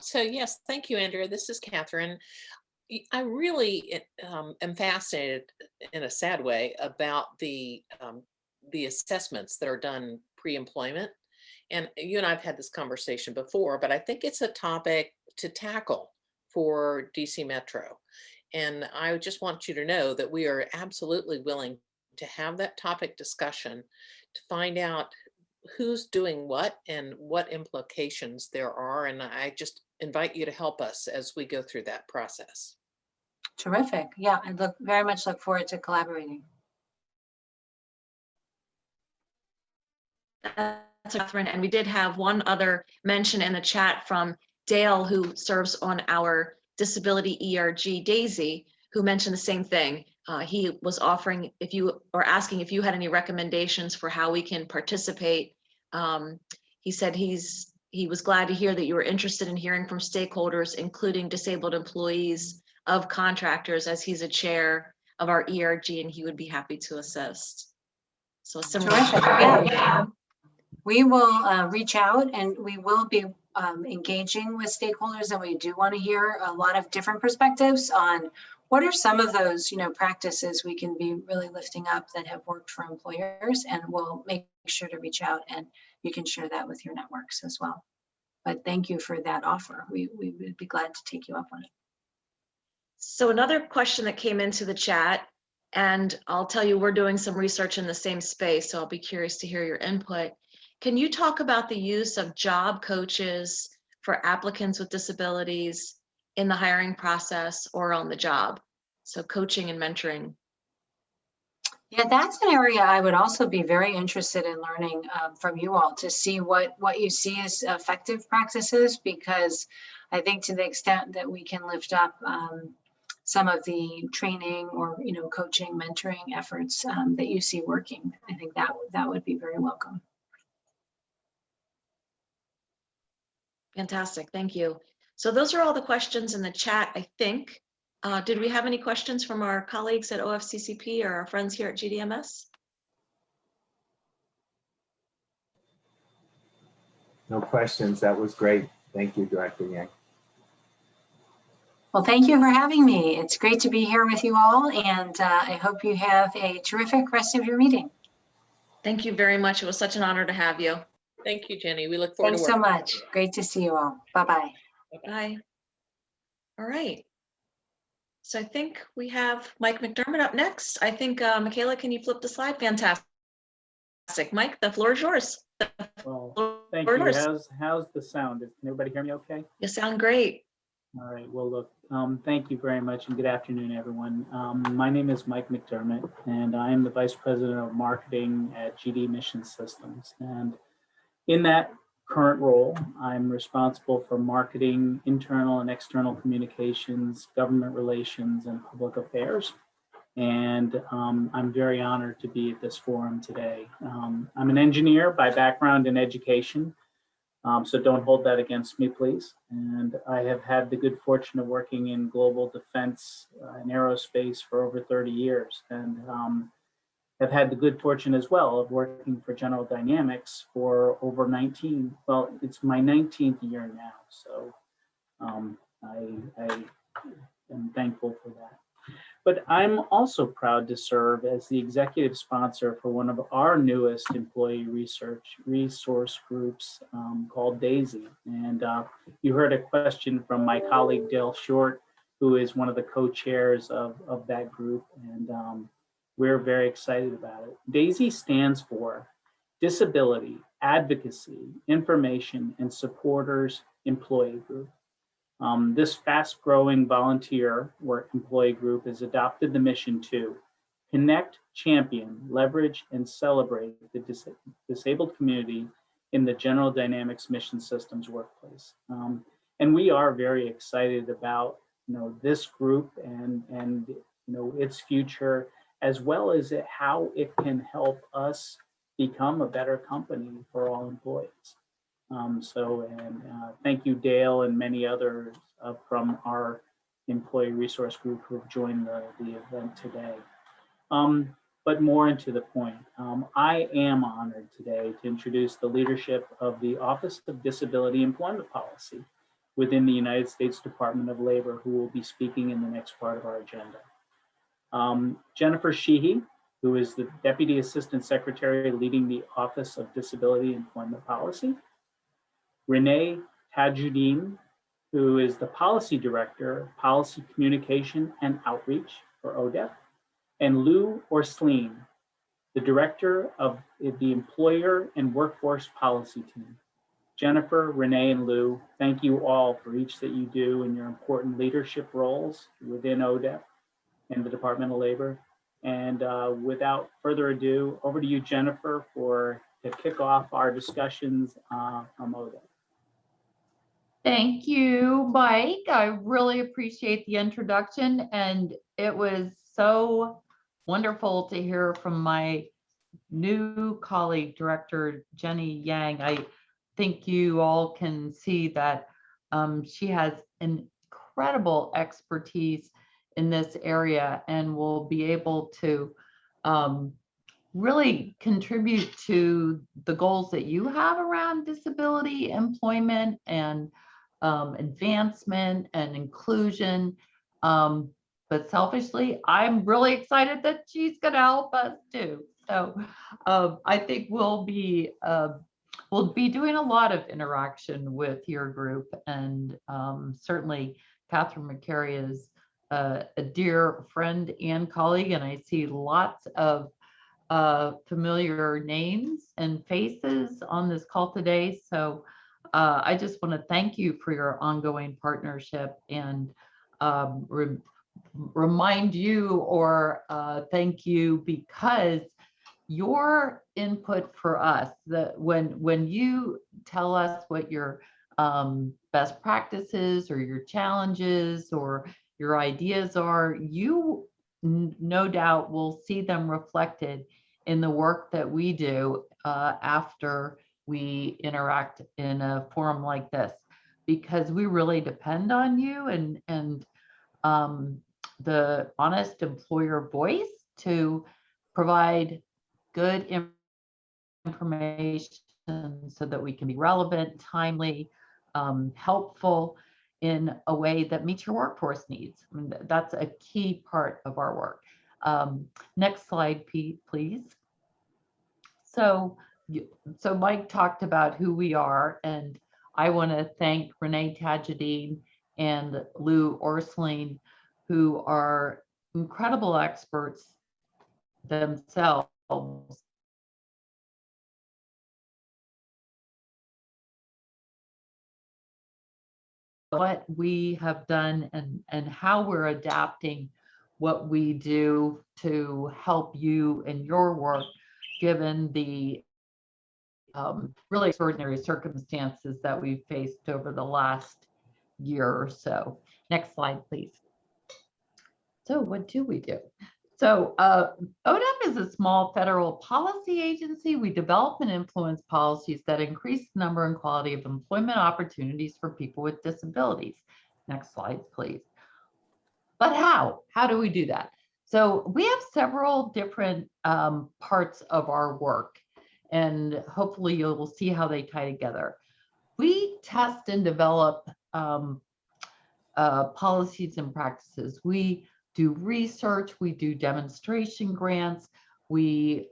So yes, thank you, Andrea. This is Catherine. I really am fascinated in a sad way about the assessments that are done pre-employment. And you and I have had this conversation before, but I think it's a topic to tackle for DC Metro. And I just want you to know that we are absolutely willing to have that topic discussion to find out who's doing what and what implications there are. And I just invite you to help us as we go through that process. Terrific. Yeah, I very much look forward to collaborating. That's Catherine. And we did have one other mention in the chat from Dale, who serves on our disability ERG, Daisy, who mentioned the same thing. He was offering asking if you had any recommendations for how we can participate. He said he was glad to hear that you were interested in hearing from stakeholders, including disabled employees of contractors, as he's a chair of our ERG and he would be happy to assist. So a similar. Terrific, yeah. We will reach out and we will be engaging with stakeholders, and we do want to hear a lot of different perspectives on what are some of those, practices we can be really lifting up that have worked for employers, and we'll make sure to reach out and you can share that with your networks as well. But thank you for that offer. We would be glad to take you up on it. So another question that came into the chat, and I'll tell you, we're doing some research in the same space, so I'll be curious to hear your input. Can you talk about the use of job coaches for applicants with disabilities in the hiring process or on the job? So coaching and mentoring. Yeah, that's an area I would also be very interested in learning from you all, to see what you see as effective practices, because I think to the extent that we can lift up some of the training or coaching, mentoring efforts that you see working, I think that would be very welcome. Fantastic, thank you. So those are all the questions in the chat, I think. Did we have any questions from our colleagues at OFCCP or our friends here at GDMS? No questions. That was great. Thank you, Director Yang. Well, thank you for having me. It's great to be here with you all, and I hope you have a terrific rest of your meeting. Thank you very much. It was such an honor to have you. Thank you, Jenny. We look forward Thanks to so working. much. Great to see you all. Bye-bye. Bye. All right. So I think we have Mike McDermott up next. I think, Michaela, can you flip the slide? Fantastic. Mike, the floor is yours. Well, thank you. How's the sound? Can everybody hear me okay? You sound great. All right. Well, look, thank you very much and good afternoon, everyone. My name is Mike McDermott, and I am the Vice President of Marketing at GD Mission Systems. And in that current role, I'm responsible for marketing, internal and external communications, government relations, and public affairs. And I'm very honored to be at this forum today. I'm an engineer by background in education, so don't hold that against me, please. And I have had the good fortune of working in global defense and aerospace for over 30 years, and have had the good fortune as well of working for General Dynamics for over 19, well, it's my 19th year now. So I am thankful for that. But I'm also proud to serve as the executive sponsor for one of our newest employee resource groups called DAISY. And you heard a question from my colleague Dale Short, who is one of the co-chairs of that group. And we're very excited about it. DAISY stands for Disability, Advocacy, Information, and Supporters Employee Group. This fast-growing volunteer work employee group has adopted the mission to connect, champion, leverage, and celebrate the disabled community in the General Dynamics Mission Systems workplace. And we are very excited about this group and its future, as well as how it can help us become a better company for all employees. Thank you, Dale, and many others from our employee resource group who have joined the event today. But more into the point, I am honored today to introduce the leadership of the Office of Disability Employment Policy within the United States Department of Labor, who will be speaking in the next part of our agenda. Jennifer Sheehy, who is the Deputy Assistant Secretary leading the Office of Disability Employment Policy. Renee Tajuddin, who is the Policy Director, Policy Communication and Outreach for ODEP, and Lou Orsleen, the Director of the Employer and Workforce Policy Team. Jennifer, Renee, and Lou, thank you all for each that you do in your important leadership roles within ODEP and the Department of Labor. And without further ado, over to you, Jennifer, to kick off our discussions from ODEP. Thank you, Mike. I really appreciate the introduction, and it was so wonderful to hear from my new colleague, Director Jenny Yang. I think you all can see that she has incredible expertise in this area and will be able to really contribute to the goals that you have around disability, employment, and advancement and inclusion. But selfishly, I'm really excited that she's going to help us too. So I think we'll be doing a lot of interaction with your group, and certainly Catherine McCary is a dear friend and colleague, and I see lots of familiar names and faces on this call today. So I just want to thank you for your ongoing partnership, and remind you or thank you because your input for us, that when you tell us what your best practices or your challenges or your ideas are, you no doubt will see them reflected in the work that we do after we interact in a forum like this, because we really depend on you and the honest employer voice to provide good information so that we can be relevant, timely, helpful in a way that meets your workforce needs. I mean, that's a key part of our work. Next slide, please. So Mike talked about who we are, and I want to thank Renee Tajideen and Lou Orsling, who are incredible experts themselves what we have done and how we're adapting what we do to help you in your work, given the really extraordinary circumstances that we've faced over the last year or so. Next slide, please. So what do we do? So ODEP is a small federal policy agency. We develop and influence policies that increase the number and quality of employment opportunities for people with disabilities. Next slide, please. But how? How do we do that? So we have several different parts of our work, and hopefully you'll see how they tie together. We test and develop policies and practices. We do research, we do demonstration grants, we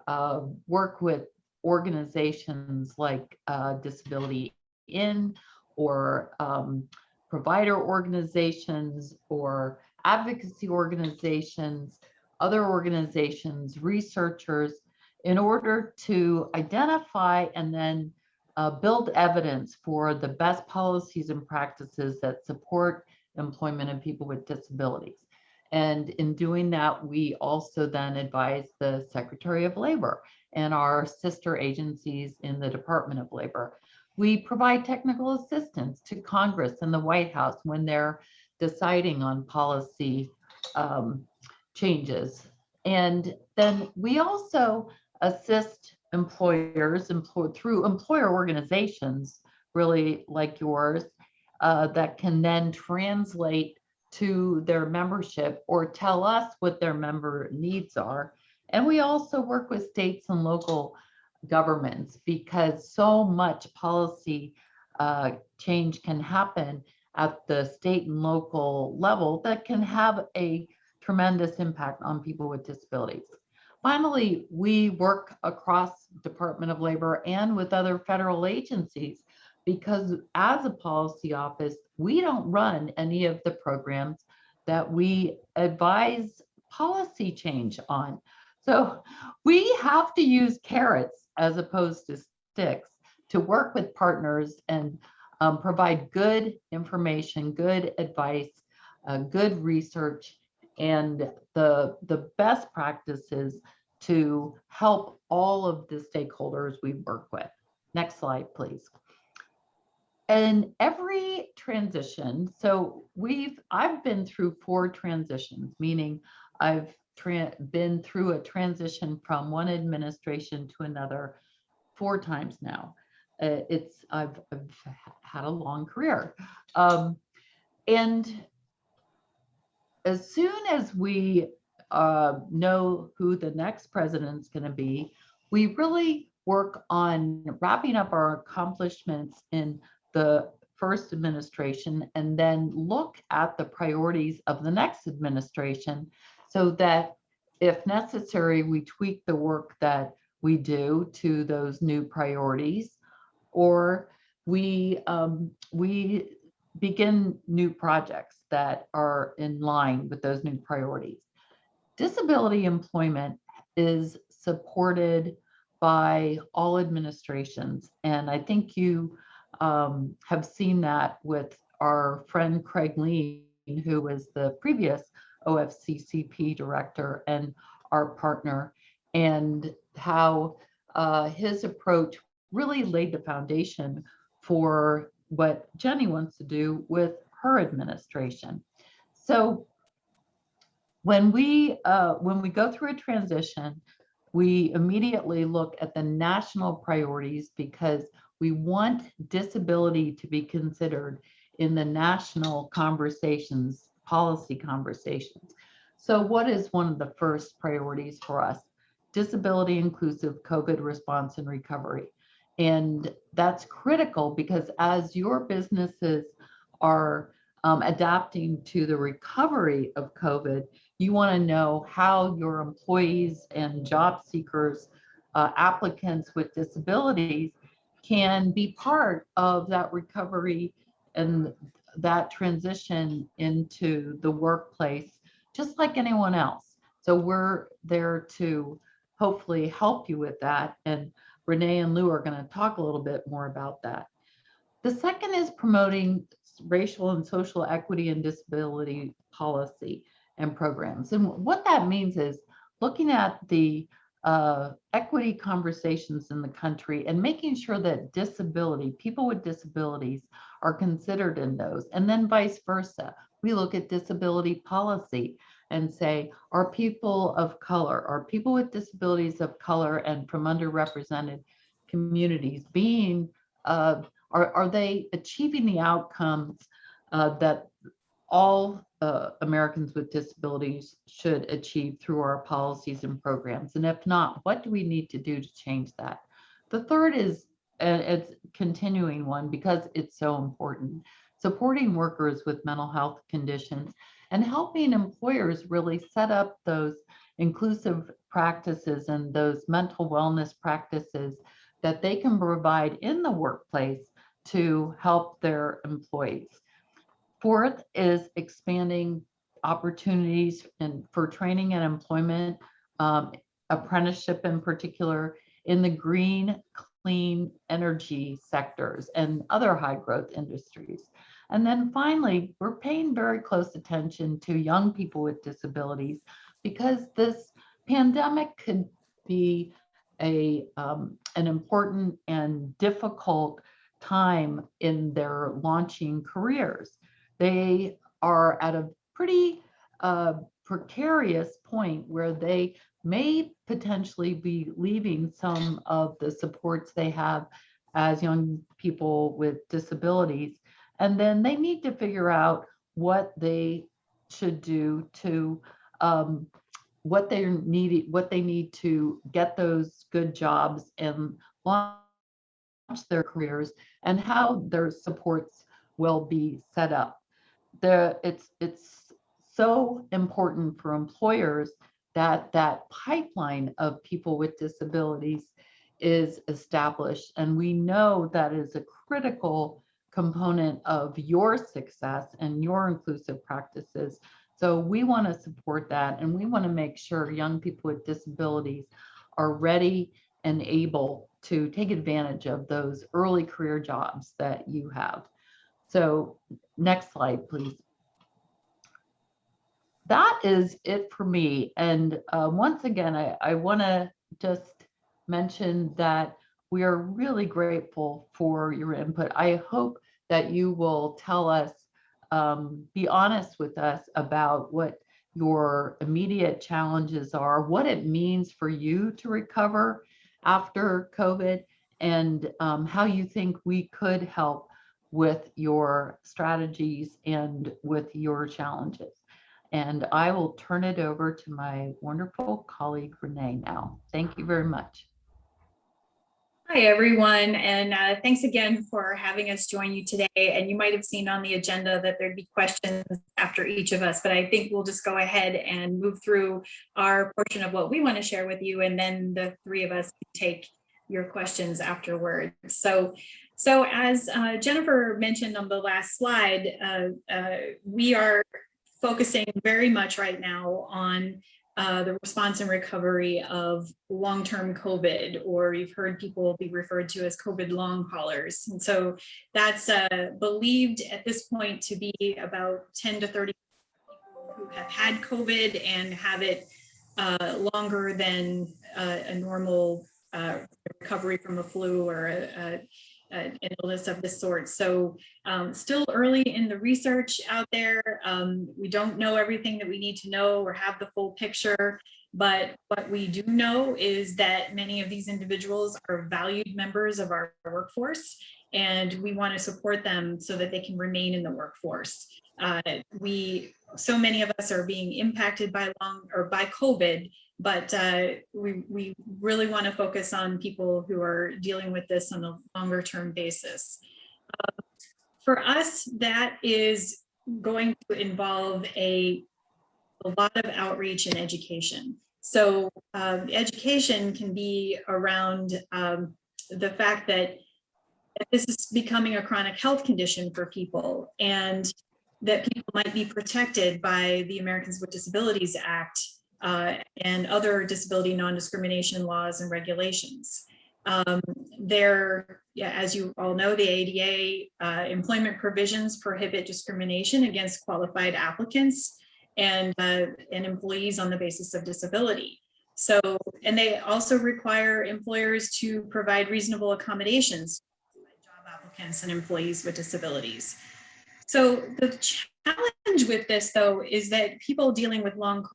work with organizations like Disability In, or provider organizations, or advocacy organizations, other organizations, researchers, in order to identify and then build evidence for the best policies and practices that support employment of people with disabilities. And in doing that, we also then advise the Secretary of Labor and our sister agencies in the Department of Labor. We provide technical assistance to Congress and the White House when they're deciding on policy changes. And then we also assist employers through employer organizations, really like yours, that can then translate to their membership or tell us what their member needs are. And we also work with states and local governments, because so much policy change can happen at the state and local level that can have a tremendous impact on people with disabilities. Finally, we work across Department of Labor and with other federal agencies, because as a policy office, we don't run any of the programs that we advise policy change on. So we have to use carrots as opposed to sticks to work with partners and provide good information, good advice, good research, and the best practices to help all of the stakeholders we work with. Next slide, please. And every transition, so I've been through 4 transitions, meaning I've been through a transition from one administration to another 4 times now. I've had a long career. And as soon as we know who the next president's going to be, we really work on wrapping up our accomplishments in the first administration and then look at the priorities of the next administration so that if necessary, we tweak the work that we do to those new priorities, or we begin new projects that are in line with those new priorities. Disability employment is supported by all administrations, and I think you have seen that with our friend Craig Lean, who was the previous OFCCP director and our partner, and how his approach really laid the foundation for what Jenny wants to do with her administration. So when we go through a transition, we immediately look at the national priorities because we want disability to be considered in the national conversations, policy conversations. So what is one of the first priorities for us? Disability inclusive COVID response and recovery. And that's critical because as your businesses are adapting to the recovery of COVID, you want to know how your employees and job seekers, applicants with disabilities can be part of that recovery and that transition into the workplace, just like anyone else. So we're there to hopefully help you with that. And Renee and Lou are going to talk a little bit more about that. The second is promoting racial and social equity and disability policy and programs. And what that means is looking at the equity conversations in the country and making sure that disability, people with disabilities are considered in those. And then vice versa. We look at disability policy and say, are people of color, are people with disabilities of color and from underrepresented communities being, are they achieving the outcomes that all Americans with disabilities should achieve through our policies and programs? And if not, what do we need to do to change that? The third is, it's continuing one because it's so important, supporting workers with mental health conditions and helping employers really set up those inclusive practices and those mental wellness practices that they can provide in the workplace to help their employees. Fourth is expanding opportunities for training and employment, apprenticeship in particular, in the green, clean energy sectors and other high growth industries. And then finally, we're paying very close attention to young people with disabilities because this pandemic could be an important and difficult time in their launching careers. They are at a pretty precarious point where they may potentially be leaving some of the supports they have as young people with disabilities. And then they need to figure out what they should do to what they need to get those good jobs and launch their careers, and how their supports will be set up. It's so important for employers that that pipeline of people with disabilities is established, and we know that is a critical component of your success and your inclusive practices. So we want to support that, and we want to make sure young people with disabilities are ready and able to take advantage of those early career jobs that you have. So next slide, please. That is it for me. And once again, I want to just mention that we are really grateful for your input. I hope that you will tell us, be honest with us about what your immediate challenges are, what it means for you to recover after COVID, and how you think we could help with your strategies and with your challenges. And I will turn it over to my wonderful colleague Renee now. Thank you very much. Hi, everyone, and thanks again for having us join you today. And you might have seen on the agenda that there'd be questions after each of us, but I think we'll just go ahead and move through our portion of what we want to share with you, and then the three of us can take your questions afterwards. So as Jennifer mentioned on the last slide, we are focusing very much right now on the response and recovery of long-term COVID, or you've heard people be referred to as COVID long haulers. And so that's believed at this point to be about 10 to 30 people who have had COVID and have it longer than a normal recovery from a flu or an illness of this sort. So still early in the research out there. We don't know everything that we need to know or have the full picture, but what we do know is that many of these individuals are valued members of our workforce, and we want to support them so that they can remain in the workforce. So many of us are being impacted by COVID, but we really want to focus on people who are dealing with this on a longer term basis. For us, that is going to involve a lot of outreach and education. So education can be around the fact that this is becoming a chronic health condition for people, and that people might be protected by the Americans with Disabilities Act and other disability non-discrimination laws and regulations. As you all know, the ADA employment provisions prohibit discrimination against qualified applicants and employees on the basis of disability. So, and they also require employers to provide reasonable accommodations to job applicants and employees with disabilities. So the challenge with this, though, is that people dealing with long COVID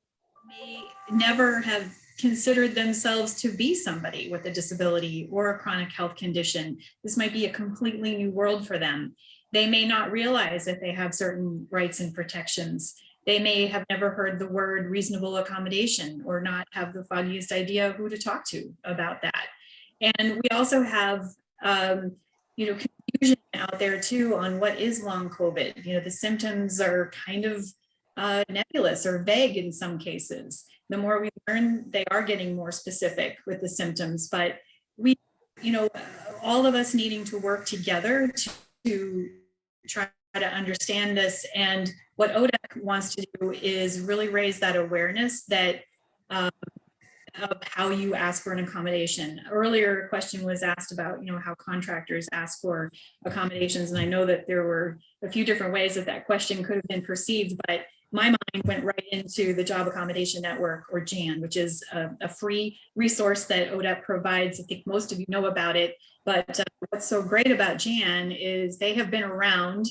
may never have considered themselves to be somebody with a disability or a chronic health condition. This might be a completely new world for them. They may not realize that they have certain rights and protections. They may have never heard the word reasonable accommodation or not have the foggiest idea who to talk to about that. And we also have confusion out there too on what is long COVID. The symptoms are kind of nebulous or vague in some cases. The more we learn, they are getting more specific with the symptoms, but all of us needing to work together to try to understand this. And what ODEC wants to do is really raise that awareness that of how you ask for an accommodation. Earlier, a question was asked about, how contractors ask for accommodations. And I know that there were a few different ways that question could have been perceived, but my mind went right into the Job Accommodation Network, or JAN, which is a free resource that ODEP provides. I think most of you know about it, but what's so great about JAN is they have been around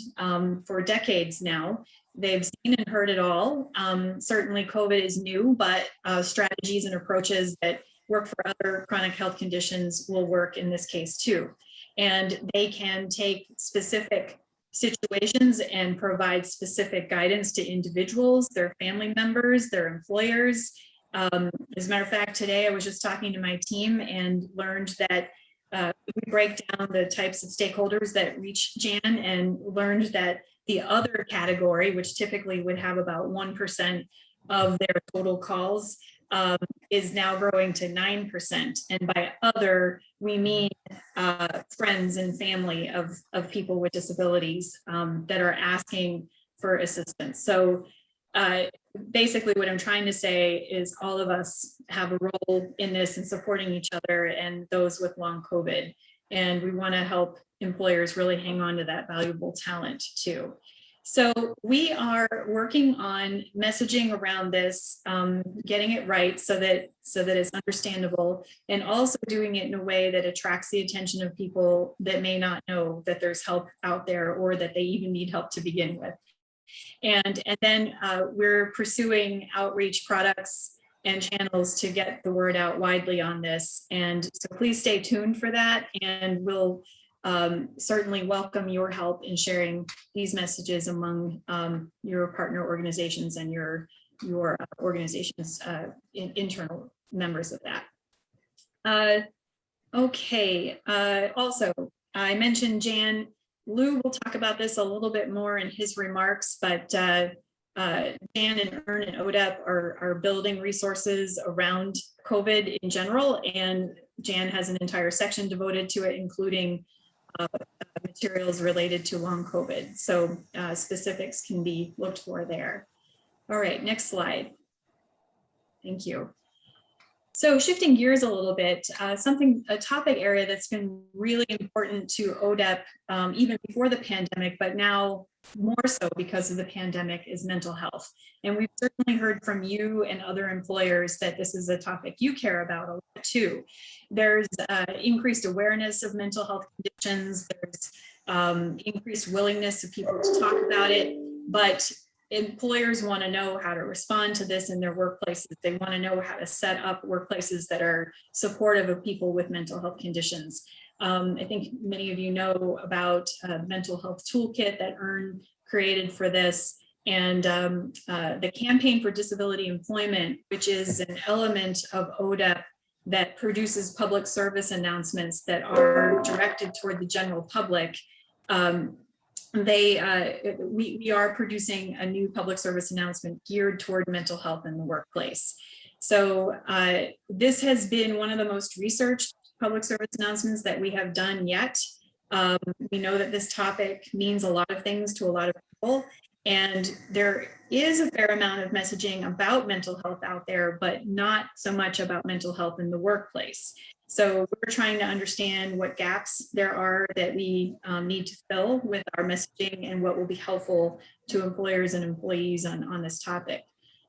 for decades now. They've seen and heard it all. Certainly COVID is new, but strategies and approaches that work for other chronic health conditions will work in this case too. And they can take specific situations and provide specific guidance to individuals, their family members, their employers. As a matter of fact, today I was just talking to my team and learned that we break down the types of stakeholders that reach JAN, and learned that the other category, which typically would have about 1% of their total calls, is now growing to 9%. And by other, we mean friends and family of people with disabilities that are asking for assistance. So basically what I'm trying to say is all of us have a role in this and supporting each other and those with long COVID. And we want to help employers really hang on to that valuable talent too. So we are working on messaging around this, getting it right so that it's understandable, and also doing it in a way that attracts the attention of people that may not know that there's help out there or that they even need help to begin with. And then we're pursuing outreach products and channels to get the word out widely on this. And so please stay tuned for that, and we'll certainly welcome your help in sharing these messages among your partner organizations and your organization's internal members of that. Okay, also, I mentioned Jan. Lou will talk about this a little bit more in his remarks, but Jan and EARN and ODEP are building resources around COVID in general, and Jan has an entire section devoted to it, including materials related to long COVID. So specifics can be looked for there. All right, next slide. Thank you. So shifting gears a little bit, a topic area that's been really important to ODEP even before the pandemic, but now more so because of the pandemic, is mental health. And we've certainly heard from you and other employers that this is a topic you care about a lot too. There's increased awareness of mental health conditions. There's increased willingness of people to talk about it, but employers want to know how to respond to this in their workplaces. They want to know how to set up workplaces that are supportive of people with mental health conditions. I think many of you know about a mental health toolkit that EARN created for this, and the Campaign for Disability Employment, which is an element of ODEP that produces public service announcements that are directed toward the general public. We are producing a new public service announcement geared toward mental health in the workplace. So this has been one of the most researched public service announcements that we have done yet. We know that this topic means a lot of things to a lot of people, and there is a fair amount of messaging about mental health out there, but not so much about mental health in the workplace. So we're trying to understand what gaps there are that we need to fill with our messaging and what will be helpful to employers and employees on this topic.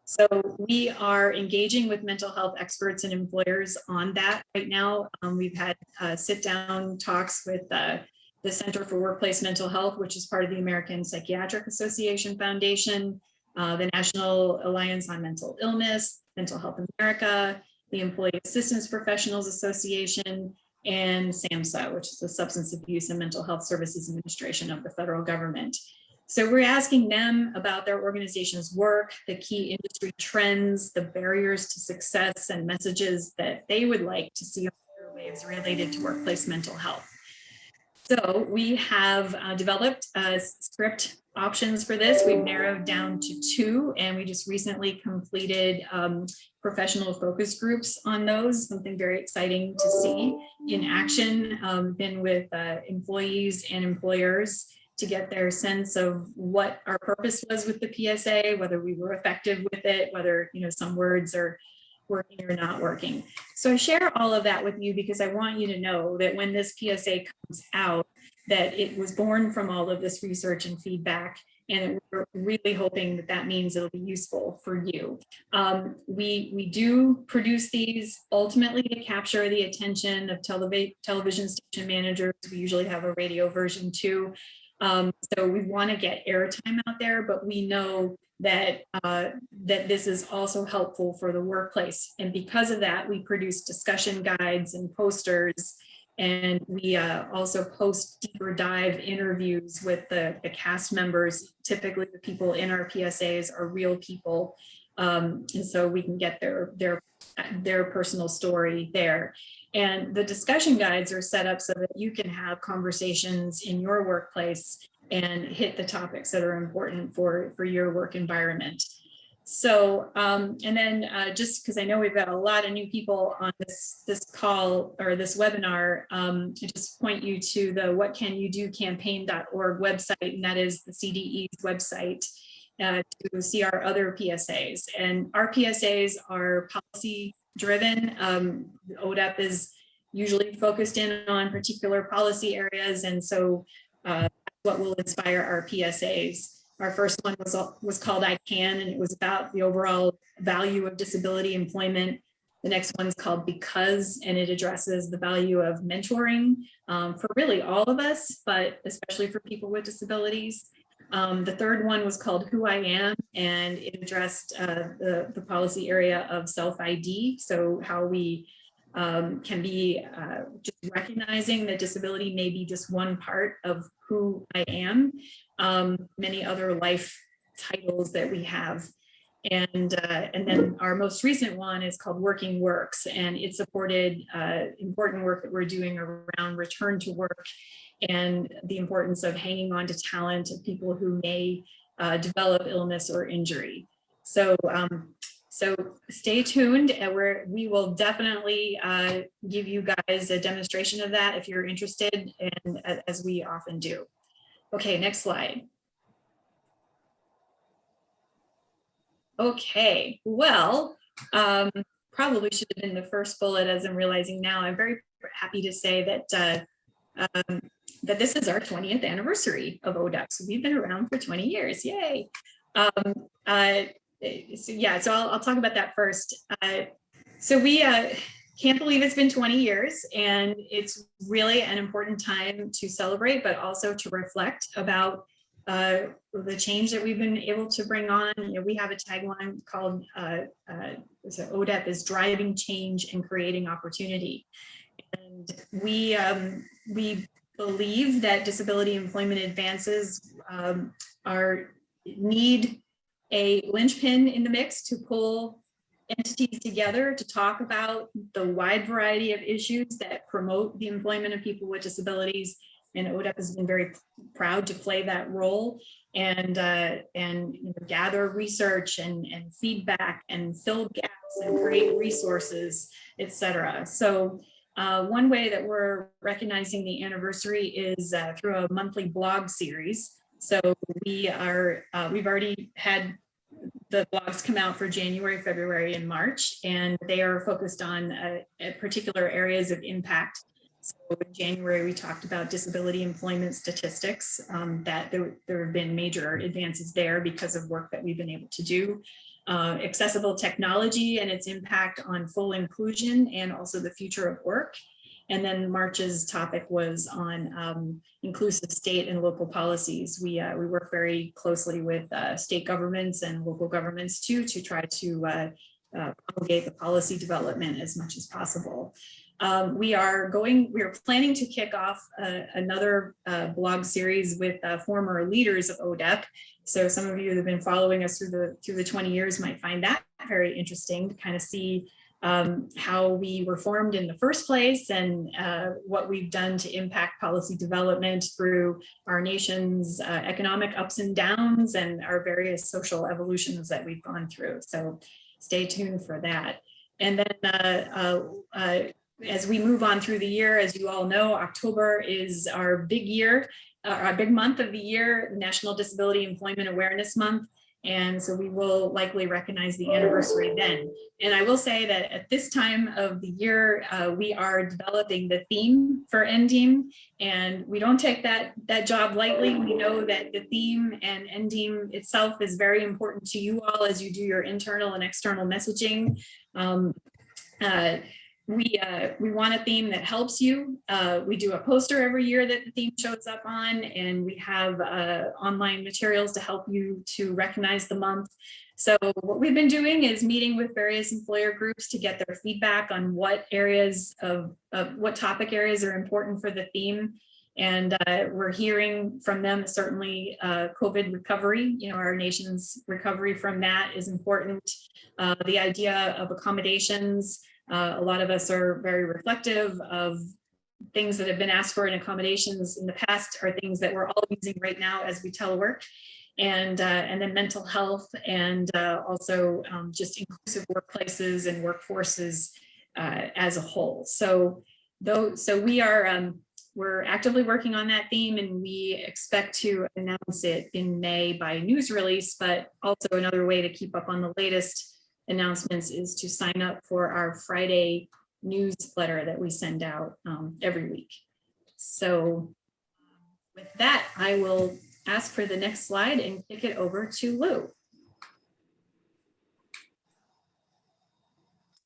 So we are engaging with mental health experts and employers on that right now. We've had sit-down talks with the Center for Workplace Mental Health, which is part of the American Psychiatric Association Foundation, the National Alliance on Mental Illness, Mental Health America, the Employee Assistance Professionals Association, and SAMHSA, which is the Substance Abuse and Mental Health Services Administration of the federal government. So we're asking them about their organization's work, the key industry trends, the barriers to success, and messages that they would like to see on airwaves related to workplace mental health. So we have developed script options for this. We've narrowed down to 2, and we just recently completed professional focus groups on those, something very exciting to see in action. Been with employees and employers to get their sense of what our purpose was with the PSA, whether we were effective with it, whether some words are working or not working. So I share all of that with you because I want you to know that when this PSA comes out, that it was born from all of this research and feedback, and we're really hoping that that means it'll be useful for you. We do produce these ultimately to capture the attention of television station managers. We usually have a radio version too. So we want to get airtime out there, but we know that that this is also helpful for the workplace. And because of that, we produce discussion guides and posters, and we also post deeper dive interviews with the cast members. Typically the people in our PSAs are real people. And so we can get their personal story there. And the discussion guides are set up so that you can have conversations in your workplace and hit the topics that are important for your work environment. So, and then just because I know we've got a lot of new people on this call or this webinar, I just point you to the whatcanyoudocampaign.org website, and that is the CDE's website to see our other PSAs. And our PSAs are policy driven. ODEP is usually focused in on particular policy areas, and so that's what will inspire our PSAs. Our first one was called I Can, and it was about the overall value of disability employment. The next one's called Because, and it addresses the value of mentoring for really all of us, but especially for people with disabilities. The third one was called Who I Am, and it addressed the policy area of self-ID. So how we can be just recognizing that disability may be just one part of who I am, many other life titles that we have. And then our most recent one is called Working Works, and it supported important work that we're doing around return to work and the importance of hanging on to talent of people who may develop illness or injury. So, so stay tuned, and we will definitely give you guys a demonstration of that if you're interested, and as we often do. Okay, next slide. Okay, well, probably should have been the first bullet, as I'm realizing now. I'm very happy to say that that this is our 20th anniversary of ODEP. So we've been around for 20 years, yay. So yeah, so I'll talk about that first. So we can't believe it's been 20 years, and it's really an important time to celebrate, but also to reflect about the change that we've been able to bring on. You know, we have a tagline called ODEP is driving change and creating opportunity. And we believe that disability employment advances need a linchpin in the mix to pull entities together to talk about the wide variety of issues that promote the employment of people with disabilities. And ODEP has been very proud to play that role and gather research and feedback and fill gaps and create resources, etc. So one way that we're recognizing the anniversary is through a monthly blog series. So we've already had the blogs come out for January, February, and March, and they are focused on particular areas of impact. So in January, we talked about disability employment statistics, that there have been major advances there because of work that we've been able to do. Accessible technology and its impact on full inclusion and also the future of work. And then March's topic was on inclusive state and local policies. We work very closely with state governments and local governments too, to try to promulgate the policy development as much as possible. We are planning to kick off another blog series with former leaders of ODEP. So some of you that have been following us through the 20 years might find that very interesting to kind of see how we were formed in the first place and what we've done to impact policy development through our nation's economic ups and downs and our various social evolutions that we've gone through. So stay tuned for that. And then as we move on through the year, as you all know, October is our big month of the year, National Disability Employment Awareness Month. And so we will likely recognize the anniversary then. And I will say that at this time of the year, we are developing the theme for NDEAM, and we don't take that job lightly. We know that the theme and NDEAM itself is very important to you all as you do your internal and external messaging. We want a theme that helps you. We do a poster every year that the theme shows up on, and we have online materials to help you to recognize the month. So what we've been doing is meeting with various employer groups to get their feedback on what topic areas are important for the theme. And we're hearing from them, certainly COVID recovery, our nation's recovery from that is important. The idea of accommodations. A lot of us are very reflective of things that have been asked for in accommodations in the past are things that we're all using right now as we telework, and then mental health, and also just inclusive workplaces and workforces as a whole. So we're actively working on that theme, and we expect to announce it in May by news release. But also another way to keep up on the latest announcements is to sign up for our Friday newsletter that we send out every week. So with that, I will ask for the next slide and kick it over to Lou.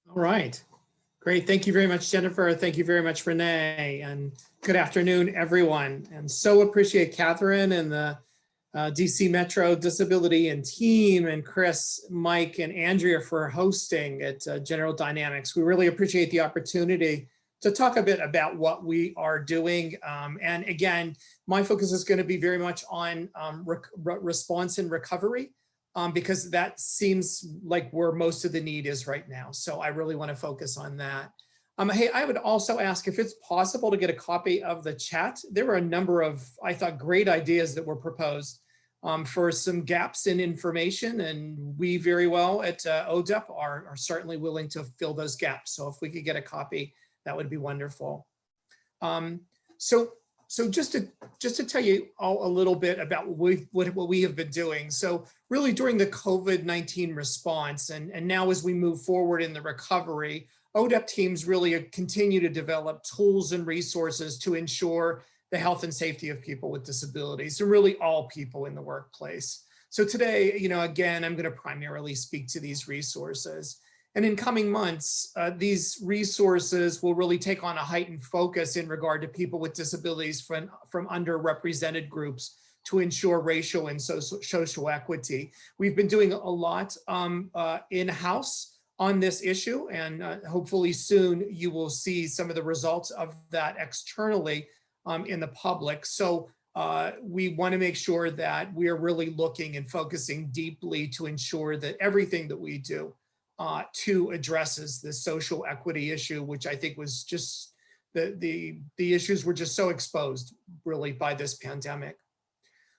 All right, great. Thank you very much, Jennifer. Thank you very much, Renee, and good afternoon, everyone. And so appreciate Catherine and the DC Metro Disability and team, and Chris, Mike, and Andrea for hosting at General Dynamics. We really appreciate the opportunity to talk a bit about what we are doing. And again, my focus is going to be very much on response and recovery, because that seems like where most of the need is right now. So I really want to focus on that. Hey, I would also ask if it's possible to get a copy of the chat. There were a number of, I thought, great ideas that were proposed for some gaps in information, and we very well at ODEP are certainly willing to fill those gaps. So if we could get a copy, that would be wonderful. So just to tell you all a little bit about what we have been doing. So really during the COVID-19 response, and now as we move forward in the recovery, ODEP teams really continue to develop tools and resources to ensure the health and safety of people with disabilities, and really all people in the workplace. So today, again, I'm going to primarily speak to these resources. And in coming months, these resources will really take on a heightened focus in regard to people with disabilities from underrepresented groups to ensure racial and social equity. We've been doing a lot in-house on this issue, and hopefully soon you will see some of the results of that externally in the public. So we want to make sure that we are really looking and focusing deeply to ensure that everything that we do to addresses the social equity issue, which I think was just the issues were just so exposed really by this pandemic.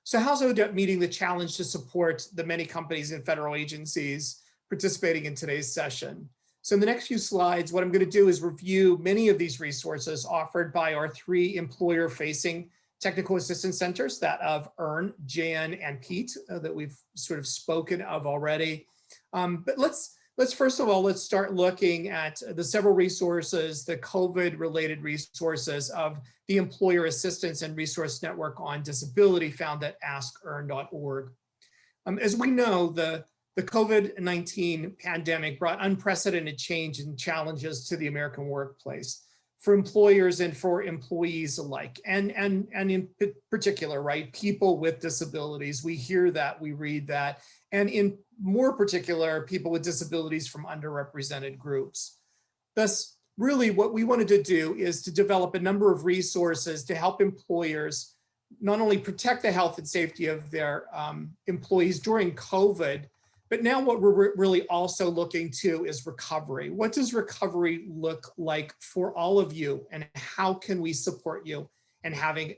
So how's ODEP meeting the challenge to support the many companies and federal agencies participating in today's session? So in the next few slides, what I'm going to do is review many of these resources offered by our 3 employer-facing technical assistance centers, that of EARN, Jan, and Pete, that we've sort of spoken of already. But let's first of all, let's start looking at the several resources, the COVID-related resources of the Employer Assistance and Resource Network on Disability found at askearn.org. As we know, the COVID-19 pandemic brought unprecedented change and challenges to the American workplace for employers and for employees alike, and in particular, right, people with disabilities. We hear that, we read that, and in more particular, people with disabilities from underrepresented groups. Thus, really what we wanted to do is to develop a number of resources to help employers not only protect the health and safety of their employees during COVID, but now what we're really also looking to is recovery. What does recovery look like for all of you, and how can we support you in having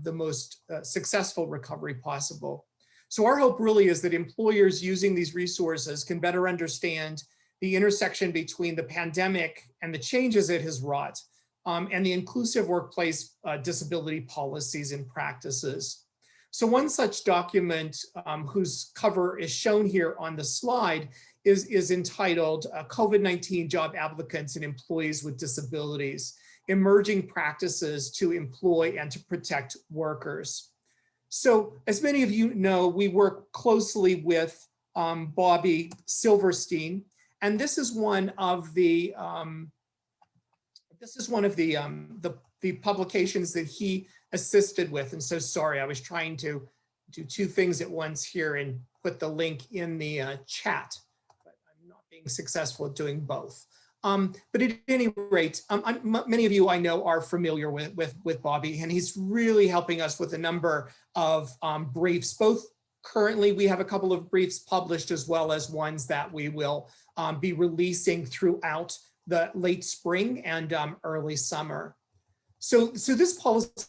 the most successful recovery possible? So our hope really is that employers using these resources can better understand the intersection between the pandemic and the changes it has wrought, and the inclusive workplace disability policies and practices. So one such document whose cover is shown here on the slide is entitled COVID-19 Job Applicants and Employees with Disabilities, Emerging Practices to Employ and to Protect Workers. So as many of you know, we work closely with Bobby Silverstein, and this is one of the publications that he assisted with. And so sorry, I was trying to do 2 things at once here and put the link in the chat, but I'm not being successful at doing both. But at any rate, many of you I know are familiar with Bobby, and he's really helping us with a number of briefs. Both currently, we have a couple of briefs published, as well as ones that we will be releasing throughout the late spring and early summer. So this policy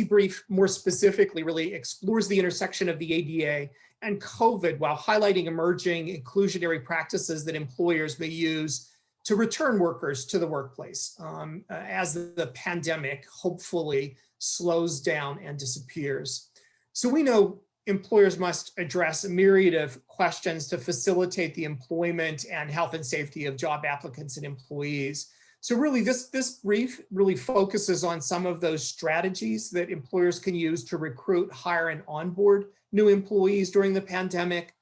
brief more specifically really explores the intersection of the ADA and COVID while highlighting emerging inclusionary practices that employers may use to return workers to the workplace as the pandemic hopefully slows down and disappears. So we know employers must address a myriad of questions to facilitate the employment and health and safety of job applicants and employees. So really this brief really focuses on some of those strategies that employers can use to recruit, hire, and onboard new employees during the pandemic.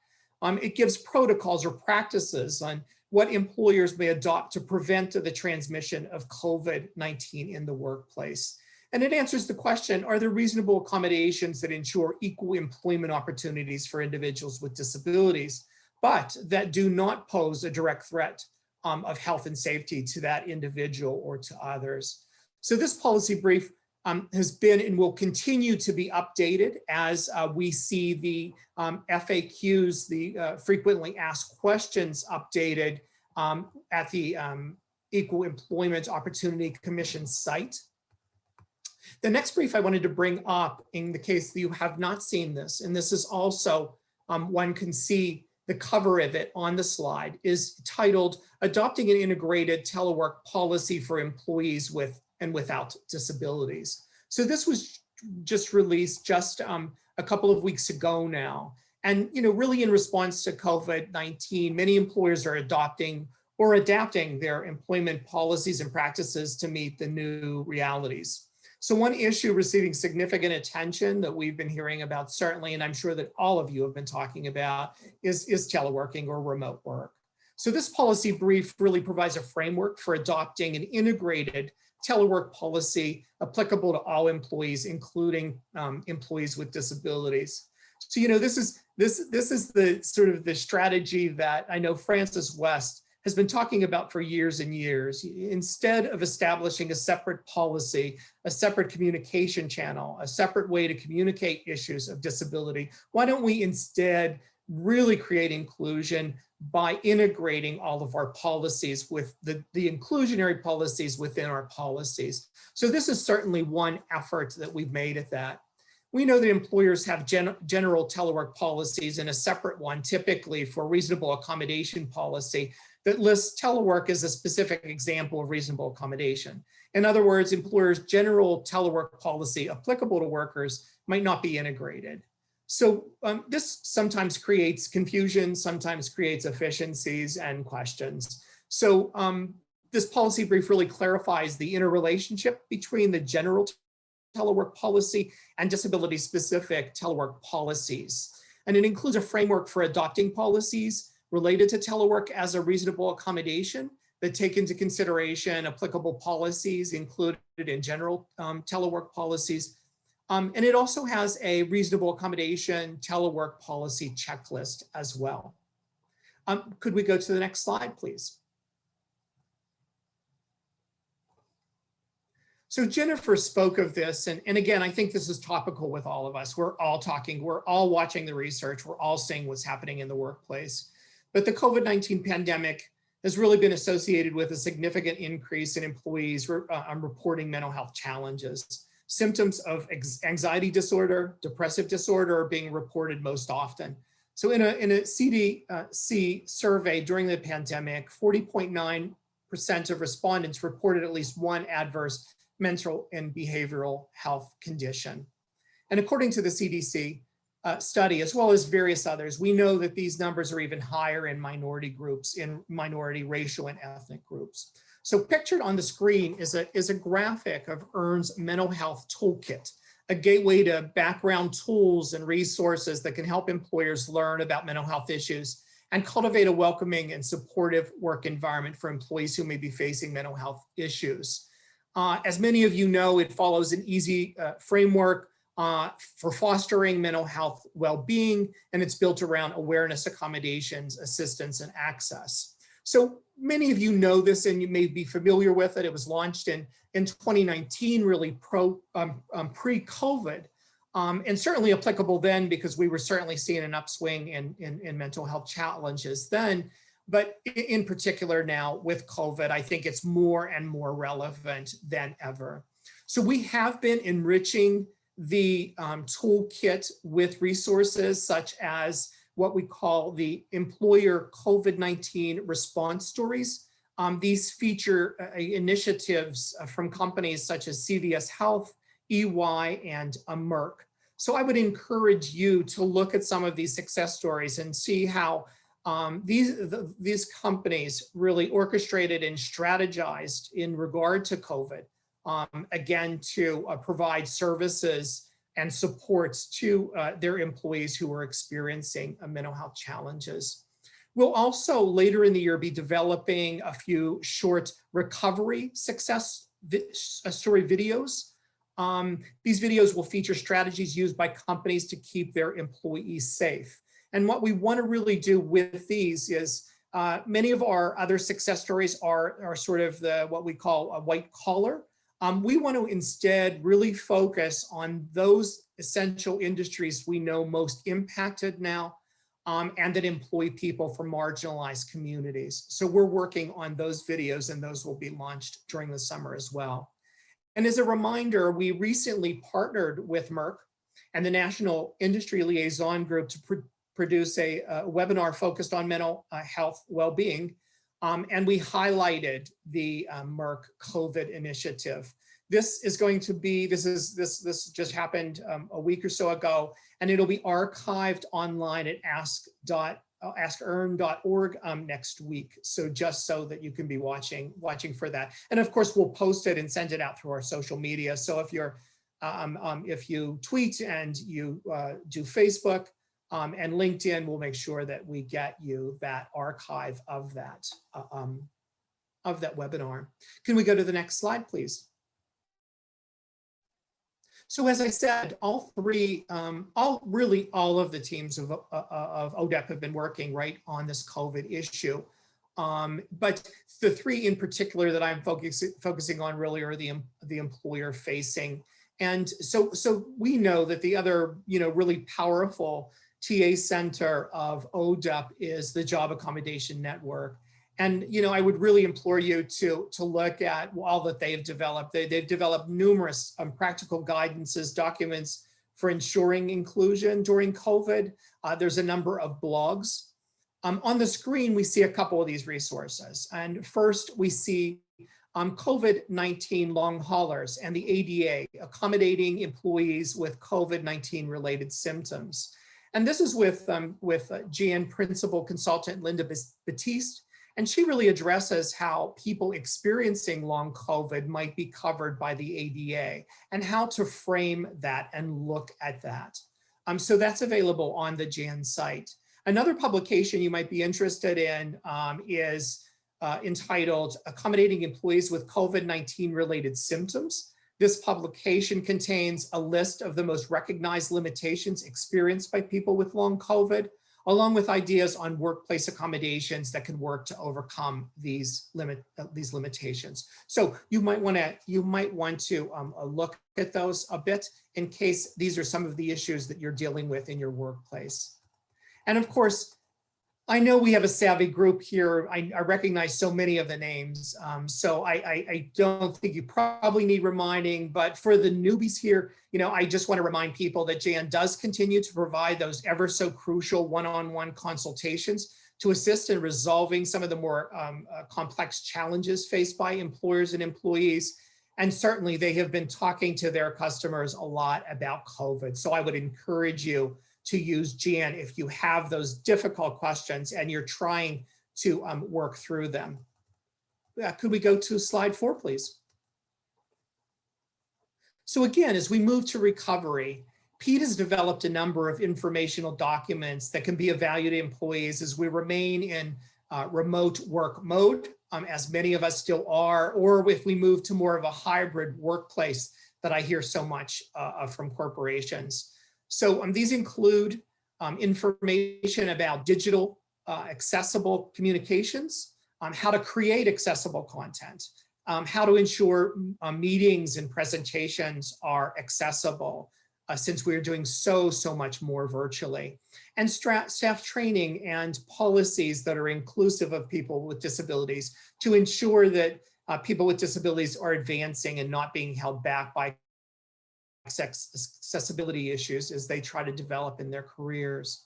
It gives protocols or practices on what employers may adopt to prevent the transmission of COVID-19 in the workplace. And it answers the question, are there reasonable accommodations that ensure equal employment opportunities for individuals with disabilities, but that do not pose a direct threat of health and safety to that individual or to others? So this policy brief has been and will continue to be updated as we see the FAQs, the frequently asked questions, updated at the Equal Employment Opportunity Commission site. The next brief I wanted to bring up, in the case that you have not seen this, and this is also, one can see the cover of it on the slide, is titled Adopting an Integrated Telework Policy for Employees with and Without Disabilities. So this was just released just a couple of weeks ago now. And really in response to COVID-19, many employers are adopting or adapting their employment policies and practices to meet the new realities. So one issue receiving significant attention that we've been hearing about, certainly, and I'm sure that all of you have been talking about, is teleworking or remote work. So this policy brief really provides a framework for adopting an integrated telework policy applicable to all employees, including employees with disabilities. So this is the sort of the strategy that I know Francis West has been talking about for years and years. Instead of establishing a separate policy, a separate communication channel, a separate way to communicate issues of disability, why don't we instead really create inclusion by integrating all of our policies with the inclusionary policies within our policies? So this is certainly one effort that we've made at that. We know that employers have general telework policies and a separate one, typically for reasonable accommodation policy, that lists telework as a specific example of reasonable accommodation. In other words, employers' general telework policy applicable to workers might not be integrated. So this sometimes creates confusion, sometimes creates efficiencies and questions. So this policy brief really clarifies the interrelationship between the general telework policy and disability-specific telework policies. And it includes a framework for adopting policies related to telework as a reasonable accommodation that take into consideration applicable policies included in general telework policies. And it also has a reasonable accommodation telework policy checklist as well. Could we go to the next slide, please? So Jennifer spoke of this, and again, I think this is topical with all of us. We're all talking, we're all watching the research, we're all seeing what's happening in the workplace. But the COVID-19 pandemic has really been associated with a significant increase in employees reporting mental health challenges. Symptoms of anxiety disorder, depressive disorder are being reported most often. So in a CDC survey during the pandemic, 40.9% of respondents reported at least one adverse mental and behavioral health condition. And according to the CDC study, as well as various others, we know that these numbers are even higher in minority groups, in minority racial and ethnic groups. So pictured on the screen is a graphic of EARN's mental health toolkit, a gateway to background tools and resources that can help employers learn about mental health issues and cultivate a welcoming and supportive work environment for employees who may be facing mental health issues. As many of you know, it follows an easy framework for fostering mental health well-being, and it's built around awareness, accommodations, assistance, and access. So many of you know this and you may be familiar with it. It was launched in 2019, really pre-COVID, and certainly applicable then because we were certainly seeing an upswing in mental health challenges then. But in particular now with COVID, I think it's more and more relevant than ever. So we have been enriching the toolkit with resources such as what we call the employer COVID-19 response stories. These feature initiatives from companies such as CVS Health, EY, and Merck. So I would encourage you to look at some of these success stories and see how these companies really orchestrated and strategized in regard to COVID, again, to provide services and supports to their employees who are experiencing mental health challenges. We'll also later in the year be developing a few short recovery success story videos These videos will feature strategies used by companies to keep their employees safe. And what we want to really do with these is many of our other success stories are sort of what we call a white collar. We want to instead really focus on those essential industries we know most impacted now, and that employ people from marginalized communities. So we're working on those videos, and those will be launched during the summer as well. And as a reminder, we recently partnered with Merck and the National Industry Liaison Group to produce a webinar focused on mental health well-being. And we highlighted the Merck COVID initiative. This is going to be, this just happened a week or so ago, and it'll be archived online at askern.org next week. So just so that you can be watching for that. And of course, we'll post it and send it out through our social media. So if you tweet and you do Facebook and LinkedIn, we'll make sure that we get you that archive of that webinar. Can we go to the next slide, please? So as I said, all of the teams of ODEP have been working right on this COVID issue. But the three in particular that I'm focusing on really are the employer facing. And so we know that the other, really powerful TA center of ODEP is the Job Accommodation Network. And, I would really implore you to look at all that they've developed. They've developed numerous practical guidances, documents for ensuring inclusion during COVID. There's a number of blogs. On the screen, we see a couple of these resources. And first, we see COVID-19 long haulers and the ADA, accommodating employees with COVID-19 related symptoms. And this is with GN Principal Consultant Linda Batiste. And she really addresses how people experiencing long COVID might be covered by the ADA and how to frame that and look at that. So that's available on the JAN site. Another publication you might be interested in is entitled Accommodating Employees with COVID-19 Related Symptoms. This publication contains a list of the most recognized limitations experienced by people with long COVID, along with ideas on workplace accommodations that can work to overcome these limitations. So you might want to look at those a bit in case these are some of the issues that you're dealing with in your workplace. And of course, I know we have a savvy group here. I recognize so many of the names, so I don't think you probably need reminding, but for the newbies here, I just want to remind people that JAN does continue to provide those ever so crucial one-on-one consultations to assist in resolving some of the more complex challenges faced by employers and employees. And certainly they have been talking to their customers a lot about COVID. So I would encourage you to use JAN if you have those difficult questions and you're trying to work through them. Could we go to slide 4, please? So again, as we move to recovery, Pete has developed a number of informational documents that can be of value to employees as we remain in remote work mode, as many of us still are, or if we move to more of a hybrid workplace that I hear so much from corporations. So these include information about digital accessible communications, how to create accessible content, how to ensure meetings and presentations are accessible since we're doing so much more virtually, and staff training and policies that are inclusive of people with disabilities to ensure that people with disabilities are advancing and not being held back by accessibility issues as they try to develop in their careers.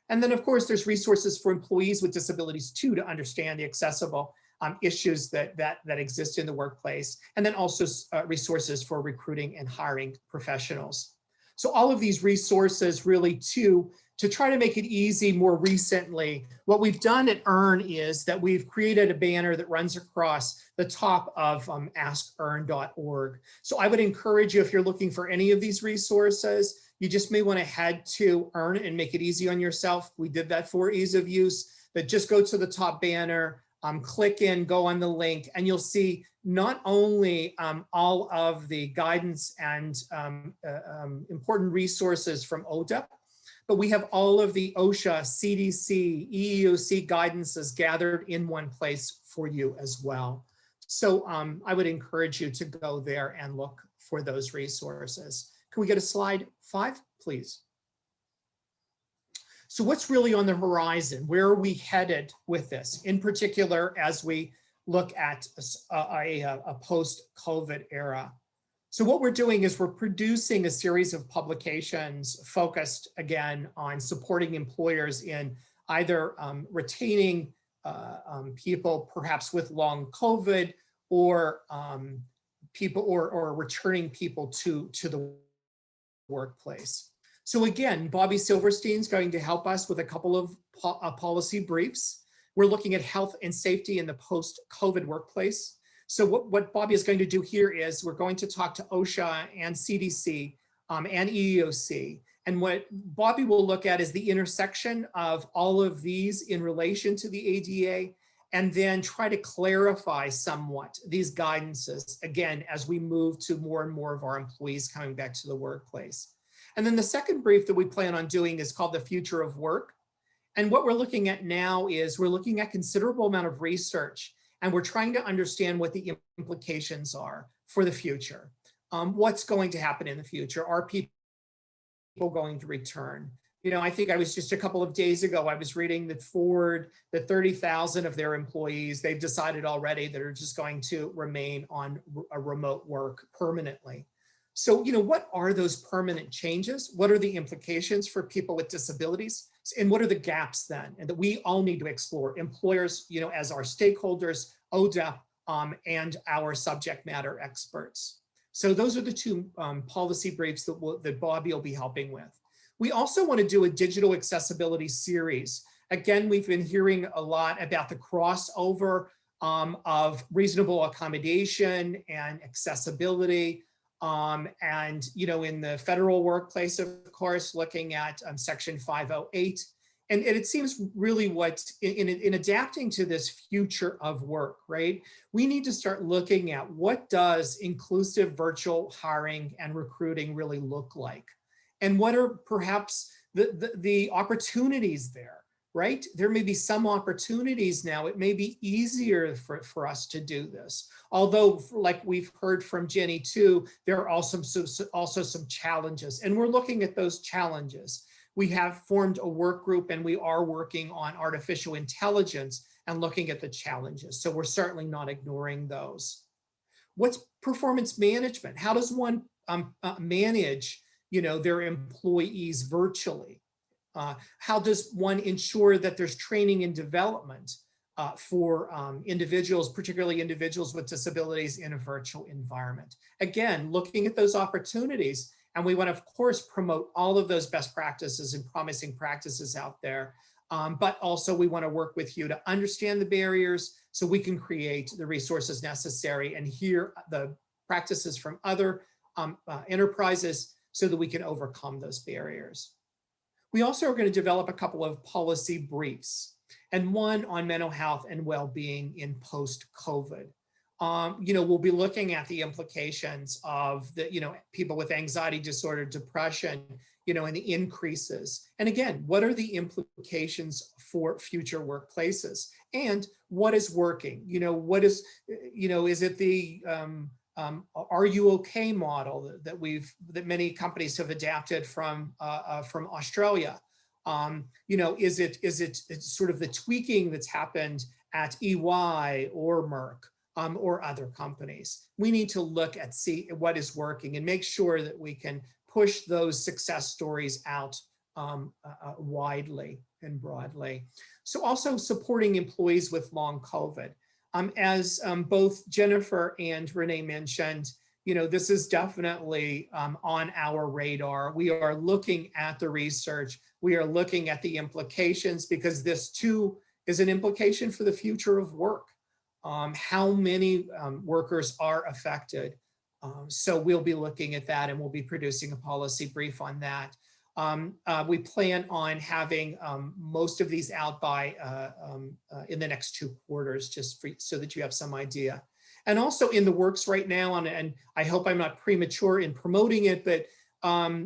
And then of course, there's resources for employees with disabilities too, to understand the accessible issues that exist in the workplace. And then also resources for recruiting and hiring professionals. So all of these resources really to try to make it easy more recently, what we've done at EARN is that we've created a banner that runs across the top of askern.org. So I would encourage you, if you're looking for any of these resources, you just may want to head to EARN and make it easy on yourself. We did that for ease of use, but just go to the top banner, click in, go on the link, and you'll see not only all of the guidance and important resources from ODEP, but we have all of the OSHA, CDC, EEOC guidances gathered in one place for you as well. So I would encourage you to go there and look for those resources. Can we get a slide 5, please? So what's really on the horizon? Where are we headed with this? In particular, as we look at a post-COVID era. So what we're doing is we're producing a series of publications focused again on supporting employers in either retaining people perhaps with long COVID or people or returning people to the workplace. So again, Bobby Silverstein is going to help us with a couple of policy briefs. We're looking at health and safety in the post-COVID workplace. So what Bobby is going to do here is we're going to talk to OSHA and CDC and EEOC. And what Bobby will look at is the intersection of all of these in relation to the ADA, and then try to clarify somewhat these guidances, again, as we move to more and more of our employees coming back to the workplace. And then the second brief that we plan on doing is called The Future of Work. And what we're looking at now is we're looking at considerable amount of research, and we're trying to understand what the implications are for the future. What's going to happen in the future? Are people going to return? You know, I think I was just a couple of days ago, I was reading that Ford, that 30,000 of their employees, they've decided already that are just going to remain on a remote work permanently. So, you know, what are those permanent changes? What are the implications for people with disabilities? And what are the gaps then? And that we all need to explore, employers, you know, as our stakeholders, ODEP, and our subject matter experts. So those are the two policy briefs that Bobby will be helping with. We also want to do a digital accessibility series. Again, we've been hearing a lot about the crossover of reasonable accommodation and accessibility. And, you know, in the federal workplace, of course, looking at Section 508. And it seems really what, in adapting to this future of work, right? We need to start looking at what does inclusive virtual hiring and recruiting really look like? And what are perhaps the opportunities there, right? There may be some opportunities now. It may be easier for us to do this. Although, like we've heard from Jenny too, there are also some challenges, and we're looking at those challenges. We have formed a work group, and we are working on artificial intelligence and looking at the challenges. So we're certainly not ignoring those. What's performance management? How does one manage, you know, their employees virtually? How does one ensure that there's training and development for individuals, particularly individuals with disabilities, in a virtual environment? Again, looking at those opportunities, and we want to, of course, promote all of those best practices and promising practices out there. But also we want to work with you to understand the barriers so we can create the resources necessary and hear the practices from other enterprises so that we can overcome those barriers. We also are going to develop a couple of policy briefs, and one on mental health and well-being in post-COVID. You know, we'll be looking at the implications of the, you know, people with anxiety disorder, depression, you know, and the increases. And again, what are the implications for future workplaces? And what is working? You know, what is, you know, is it the Are You Okay model that many companies have adapted from Australia? You know, is it sort of the tweaking that's happened at EY or Merck or other companies? We need to look at see what is working and make sure that we can push those success stories out widely and broadly. So also supporting employees with long COVID. As both Jennifer and Renee mentioned, you know, this is definitely on our radar. We are looking at the research. We are looking at the implications, because this too is an implication for the future of work. How many workers are affected? So we'll be looking at that, and we'll be producing a policy brief on that. We plan on having most of these out by in the next 2 quarters, just so that you have some idea. And also in the works right now, and I hope I'm not premature in promoting it, but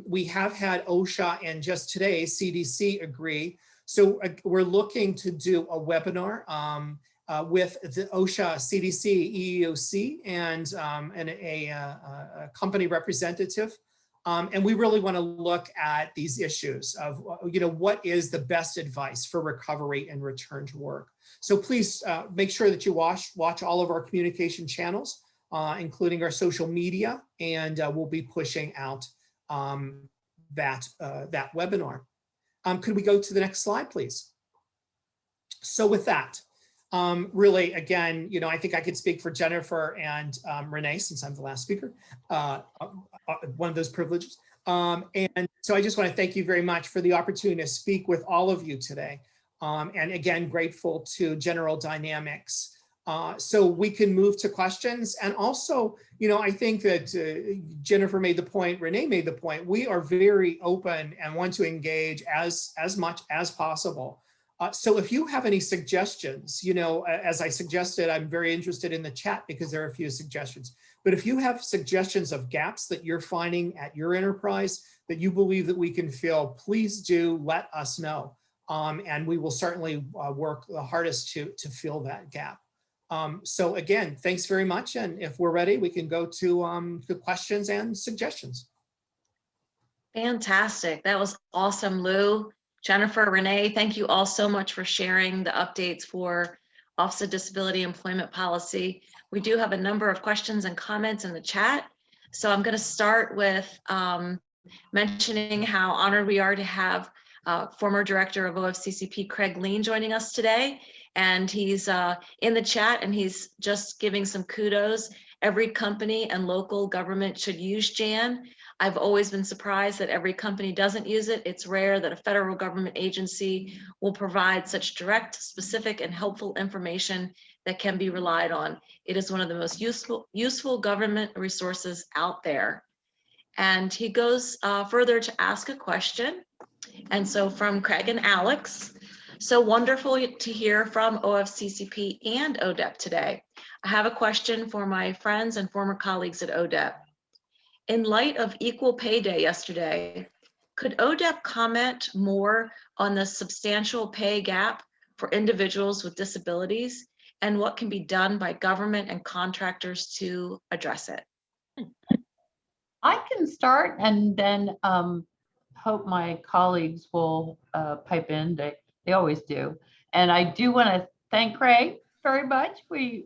we have had OSHA and just today CDC agree. So we're looking to do a webinar with the OSHA, CDC, EEOC, and a company representative. And we really want to look at these issues of, what is the best advice for recovery and return to work. So please make sure that you watch all of our communication channels, including our social media, and we'll be pushing out that webinar. Could we go to the next slide, please? So with that, really, again, I think I could speak for Jennifer and Renee, since I'm the last speaker, one of those privileges. And so I just want to thank you very much for the opportunity to speak with all of you today. And again, grateful to General Dynamics. So we can move to questions. And also, I think that Jennifer made the point, Renee made the point, we are very open and want to engage as much as possible. So if you have any suggestions, as I suggested, I'm very interested in the chat because there are a few suggestions. But if you have suggestions of gaps that you're finding at your enterprise that you believe that we can fill, please do let us know. And we will certainly work the hardest to fill that gap. So again, thanks very much. And if we're ready, we can go to the questions and suggestions. Fantastic. That was awesome, Lou. Jennifer, Renee, thank you all so much for sharing the updates for Office of Disability Employment Policy. We do have a number of questions and comments in the chat. So I'm going to start with mentioning how honored we are to have former Director of OFCCP, Craig Lean, joining us today. And he's in the chat and he's just giving some kudos. Every company and local government should use JAN. I've always been surprised that every company doesn't use it. It's rare that a federal government agency will provide such direct, specific, and helpful information that can be relied on. It is one of the most useful government resources out there. And he goes further to ask a question. And so from Craig and Alex, so wonderful to hear from OFCCP and ODEP today. I have a question for my friends and former colleagues at ODEP. In light of Equal Pay Day yesterday, could ODEP comment more on the substantial pay gap for individuals with disabilities and what can be done by government and contractors to address it? I can start and then hope my colleagues will pipe in. They always do. And I do want to thank Craig very much. We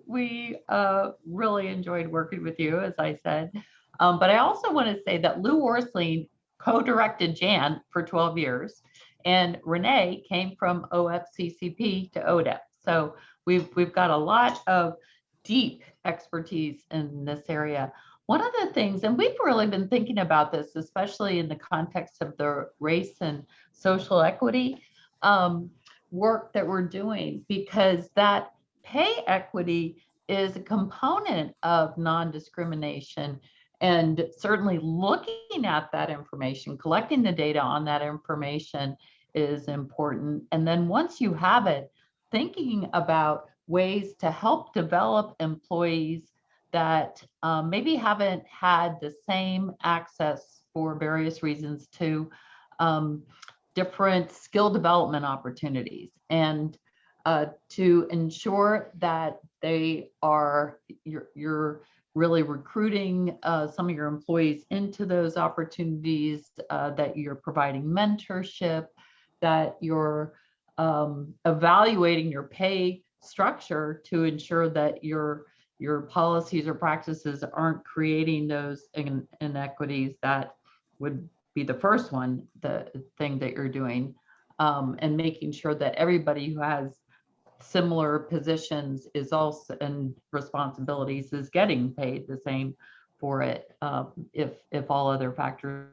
really enjoyed working with you, as I said. But I also want to say that Lou Orsling co-directed JAN for 12 years, and Renee came from OFCCP to ODEP. So we've got a lot of deep expertise in this area. One of the things, and we've really been thinking about this, especially in the context of the race and social equity work that we're doing, because that pay equity is a component of non-discrimination. And certainly looking at that information, collecting the data on that information is important. And then once you have it, thinking about ways to help develop employees that maybe haven't had the same access for various reasons to different skill development opportunities, and to ensure that they are, you're really recruiting some of your employees into those opportunities, that you're providing mentorship, that you're evaluating your pay structure to ensure that your policies or practices aren't creating those inequities. That would be the first one, the thing that you're doing, and making sure that everybody who has similar positions is also, and responsibilities, is getting paid the same for it, if all other factors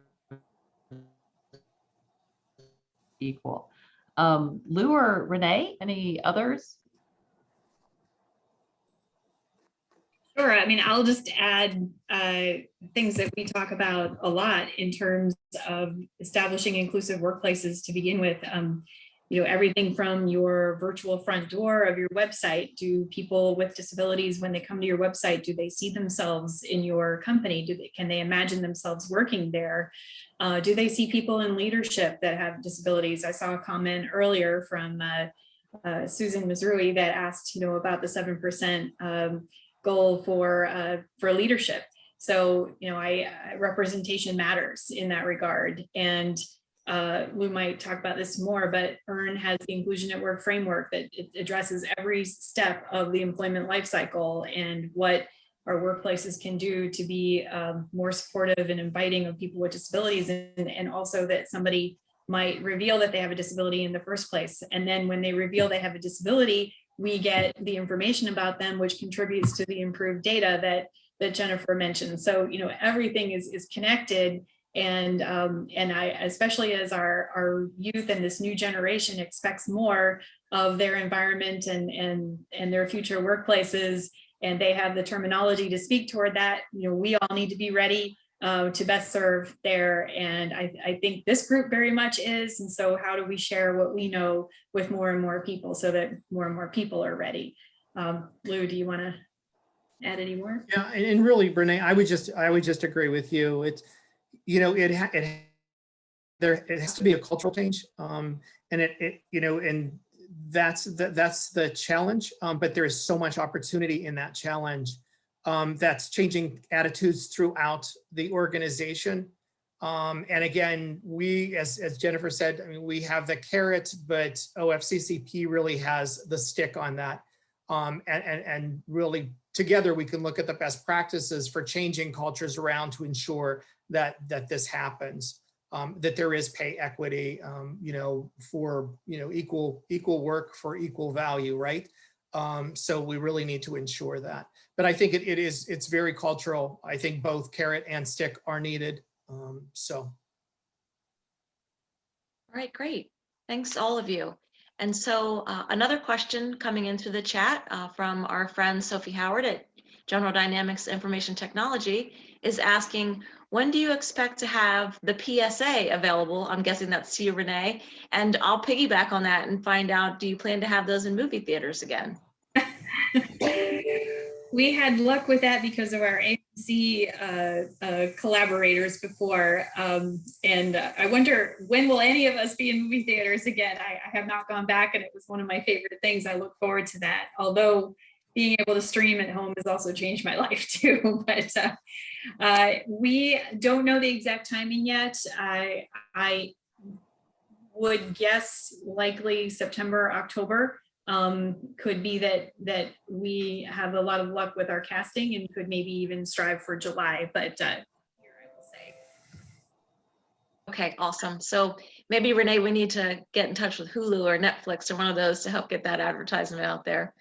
equal. Lou or Renee, any others? Sure. I mean, I'll just add things that we talk about a lot in terms of establishing inclusive workplaces to begin with. Everything from your virtual front door of your website. Do people with disabilities, when they come to your website, do they see themselves in your company? Can they imagine themselves working there? Do they see people in leadership that have disabilities? I saw a comment earlier from Susan Mazrui that asked, about the 7% goal for leadership. So, representation matters in that regard. And we might talk about this more, but EARN has the Inclusion at Work framework that it addresses every step of the employment life cycle and what our workplaces can do to be more supportive and inviting of people with disabilities, and also that somebody might reveal that they have a disability in the first place. And then when they reveal they have a disability, we get the information about them, which contributes to the improved data that Jennifer mentioned. So, everything is connected. And I, especially as our youth and this new generation expects more of their environment and their future workplaces, and they have the terminology to speak toward that, we all need to be ready to best serve there. And I think this group very much is. And so how do we share what we know with more and more people so that more and more people are ready? Lou, do you want to add any more? Yeah, and really, Brene, I would just agree with you. It's, it has to be a cultural change, and and that's the challenge. But there is so much opportunity in that challenge. That's changing attitudes throughout the organization. And again, we, as Jennifer said, I mean, we have the carrot, but OFCCP really has the stick on that. And really together we can look at the best practices for changing cultures around to ensure that this happens, that there is pay equity, for equal work for equal value, right? So we really need to ensure that. But I think it's very cultural. I think both carrot and stick are needed. All right, great. Thanks all of you. And so another question coming in through the chat from our friend Sophie Howard at General Dynamics Information Technology is asking, when do you expect to have the PSA available? I'm guessing that's to you, Renee. And I'll piggyback on that and find out, do you plan to have those in movie theaters again? We had luck with that because of our AMC collaborators before. And I wonder, when will any of us be in movie theaters again? I have not gone back, and it was one of my favorite things. I look forward to that. Although being able to stream at home has also changed my life too. But we don't know the exact timing yet. I would guess likely September, October. Could be that we have a lot of luck with our casting and could maybe even strive for July, but here I will say. Okay, awesome. So maybe Renee, we need to get in touch with Hulu or Netflix or one of those to help get that advertisement out there.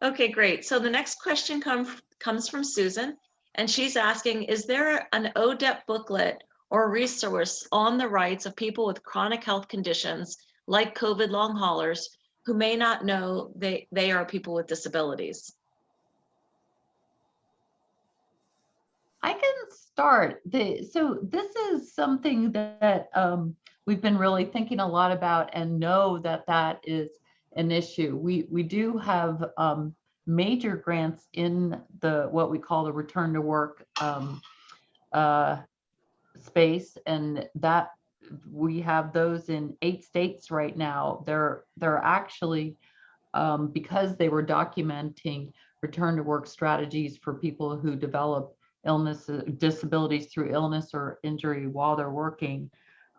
Okay, great. So the next question comes from Susan, and she's asking, is there an ODEP booklet or resource on the rights of people with chronic health conditions like COVID long haulers who may not know they are people with disabilities? I can start. So this is something that we've been really thinking a lot about, and know that is an issue. We do have major grants in what we call the return to work space, and that we have those in 8 states right now. They're actually, because they were documenting return to work strategies for people who develop disabilities through illness or injury while they're working,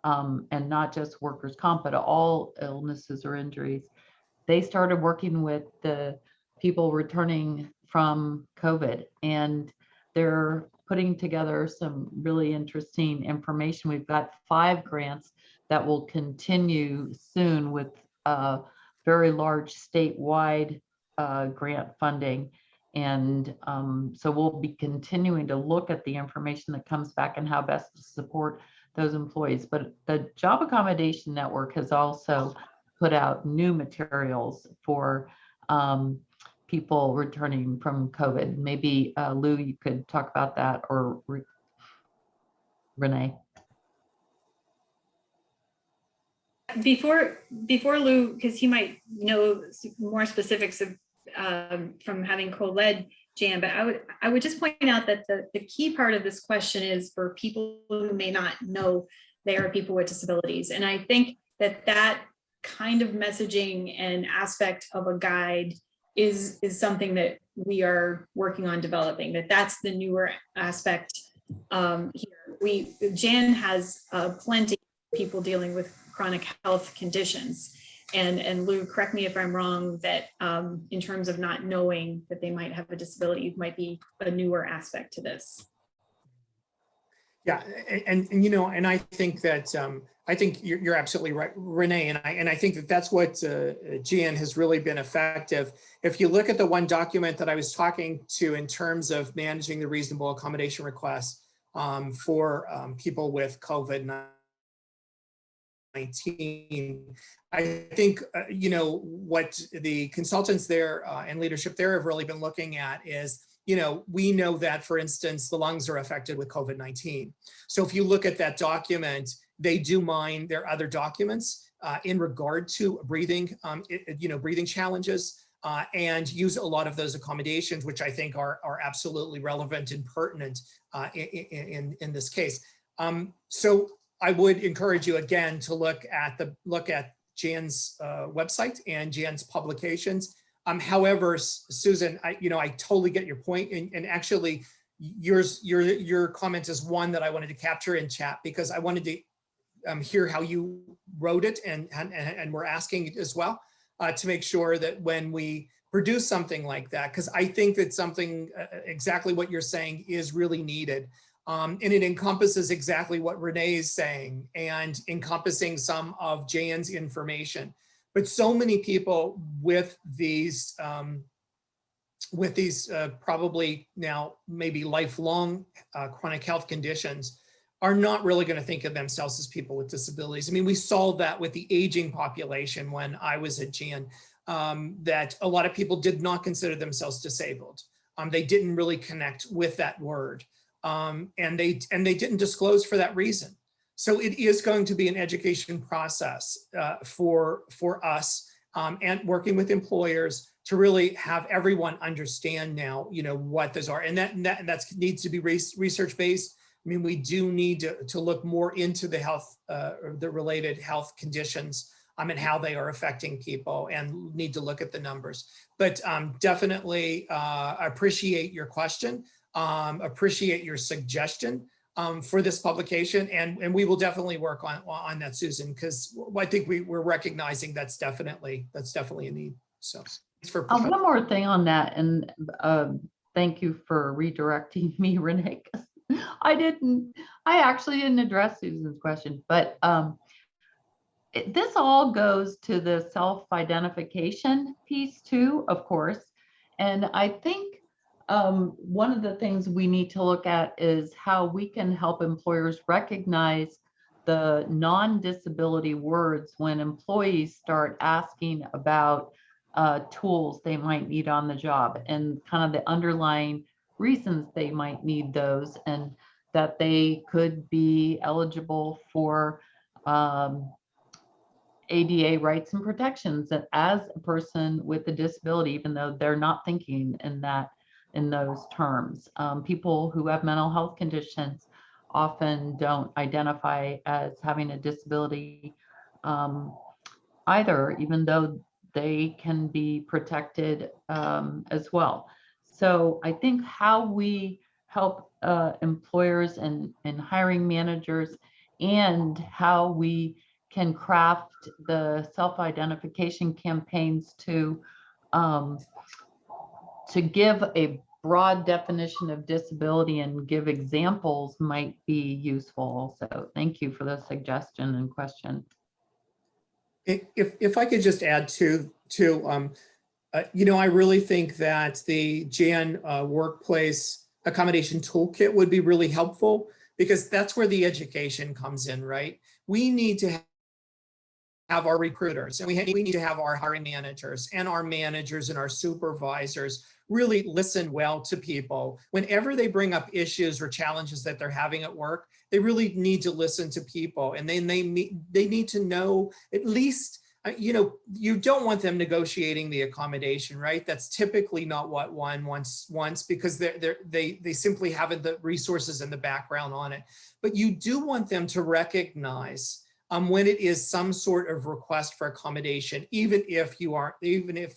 and not just workers' comp, but all illnesses or injuries. They started working with the people returning from COVID, and they're putting together some really interesting information. We've got 5 grants that will continue soon with very large statewide grant funding. And so we'll be continuing to look at the information that comes back and how best to support those employees. But the Job Accommodation Network has also put out new materials for people returning from COVID. Maybe Lou, you could talk about that, or Renee. Before Lou, because he might know more specifics of from having co-led Jan, but I would just point out that the key part of this question is for people who may not know they are people with disabilities. And I think that kind of messaging and aspect of a guide is something that we are working on developing, that's the newer aspect here. Jan has plenty of people dealing with chronic health conditions. And Lou, correct me if I'm wrong, that in terms of not knowing that they might have a disability might be a newer aspect to this. Yeah, and you know, and I think that I think you're absolutely right, Renee, and I think that that's what Jan has really been effective. If you look at the one document that I was talking to in terms of managing the reasonable accommodation requests for people with COVID-19, I think you know what the consultants there and leadership there have really been looking at is, you know, we know that, for instance, the lungs are affected with COVID-19. So if you look at that document, they do mine their other documents in regard to breathing, you know, breathing challenges, and use a lot of those accommodations, which I think are absolutely relevant and pertinent in this case. So I would encourage you again to look at Jan's website and Jan's publications. However, Susan, I totally get your point, and actually, your comment is one that I wanted to capture in chat because I wanted to hear how you wrote it, and we're asking as well to make sure that when we produce something like that, because I think that something exactly what you're saying is really needed. And it encompasses exactly what Renee is saying and encompassing some of Jan's information. But so many people with these probably now maybe lifelong chronic health conditions are not really going to think of themselves as people with disabilities. I mean, we saw that with the aging population when I was at Jan, that a lot of people did not consider themselves disabled. They didn't really connect with that word. And they didn't disclose for that reason. So it is going to be an education process for us and working with employers to really have everyone understand now, you know, what those are, and that needs to be research based. I mean, we do need to look more into the health, or the related health conditions and how they are affecting people, and need to look at the numbers. But definitely appreciate your question. Appreciate your suggestion for this publication, and we will definitely work on that, Susan, because I think we're recognizing that's definitely a need. So thanks for one more thing on that, and thank you for redirecting me, Renee. I actually didn't address Susan's question, but this all goes to the self-identification piece too, of course, and I think one of the things we need to look at is how we can help employers recognize the non-disability words when employees start asking about tools they might need on the job, and kind of the underlying reasons they might need those, and that they could be eligible for ADA rights and protections as a person with a disability, even though they're not thinking in those terms. People who have mental health conditions often don't identify as having a disability either, even though they can be protected as well. So I think how we help employers and hiring managers, and how we can craft the self-identification campaigns to give a broad definition of disability and give examples might be useful also. Thank you for the suggestion and question. If I could just add to you know, I really think that the Jan workplace accommodation toolkit would be really helpful, because that's where the education comes in, right? We need to have our recruiters, and we need to have our hiring managers and our managers and our supervisors really listen well to people. Whenever they bring up issues or challenges that they're having at work, they really need to listen to people, and then they need to know at least, you know, you don't want them negotiating the accommodation, right? That's typically not what one wants because they simply haven't the resources and the background on it. But you do want them to recognize when it is some sort of request for accommodation, even if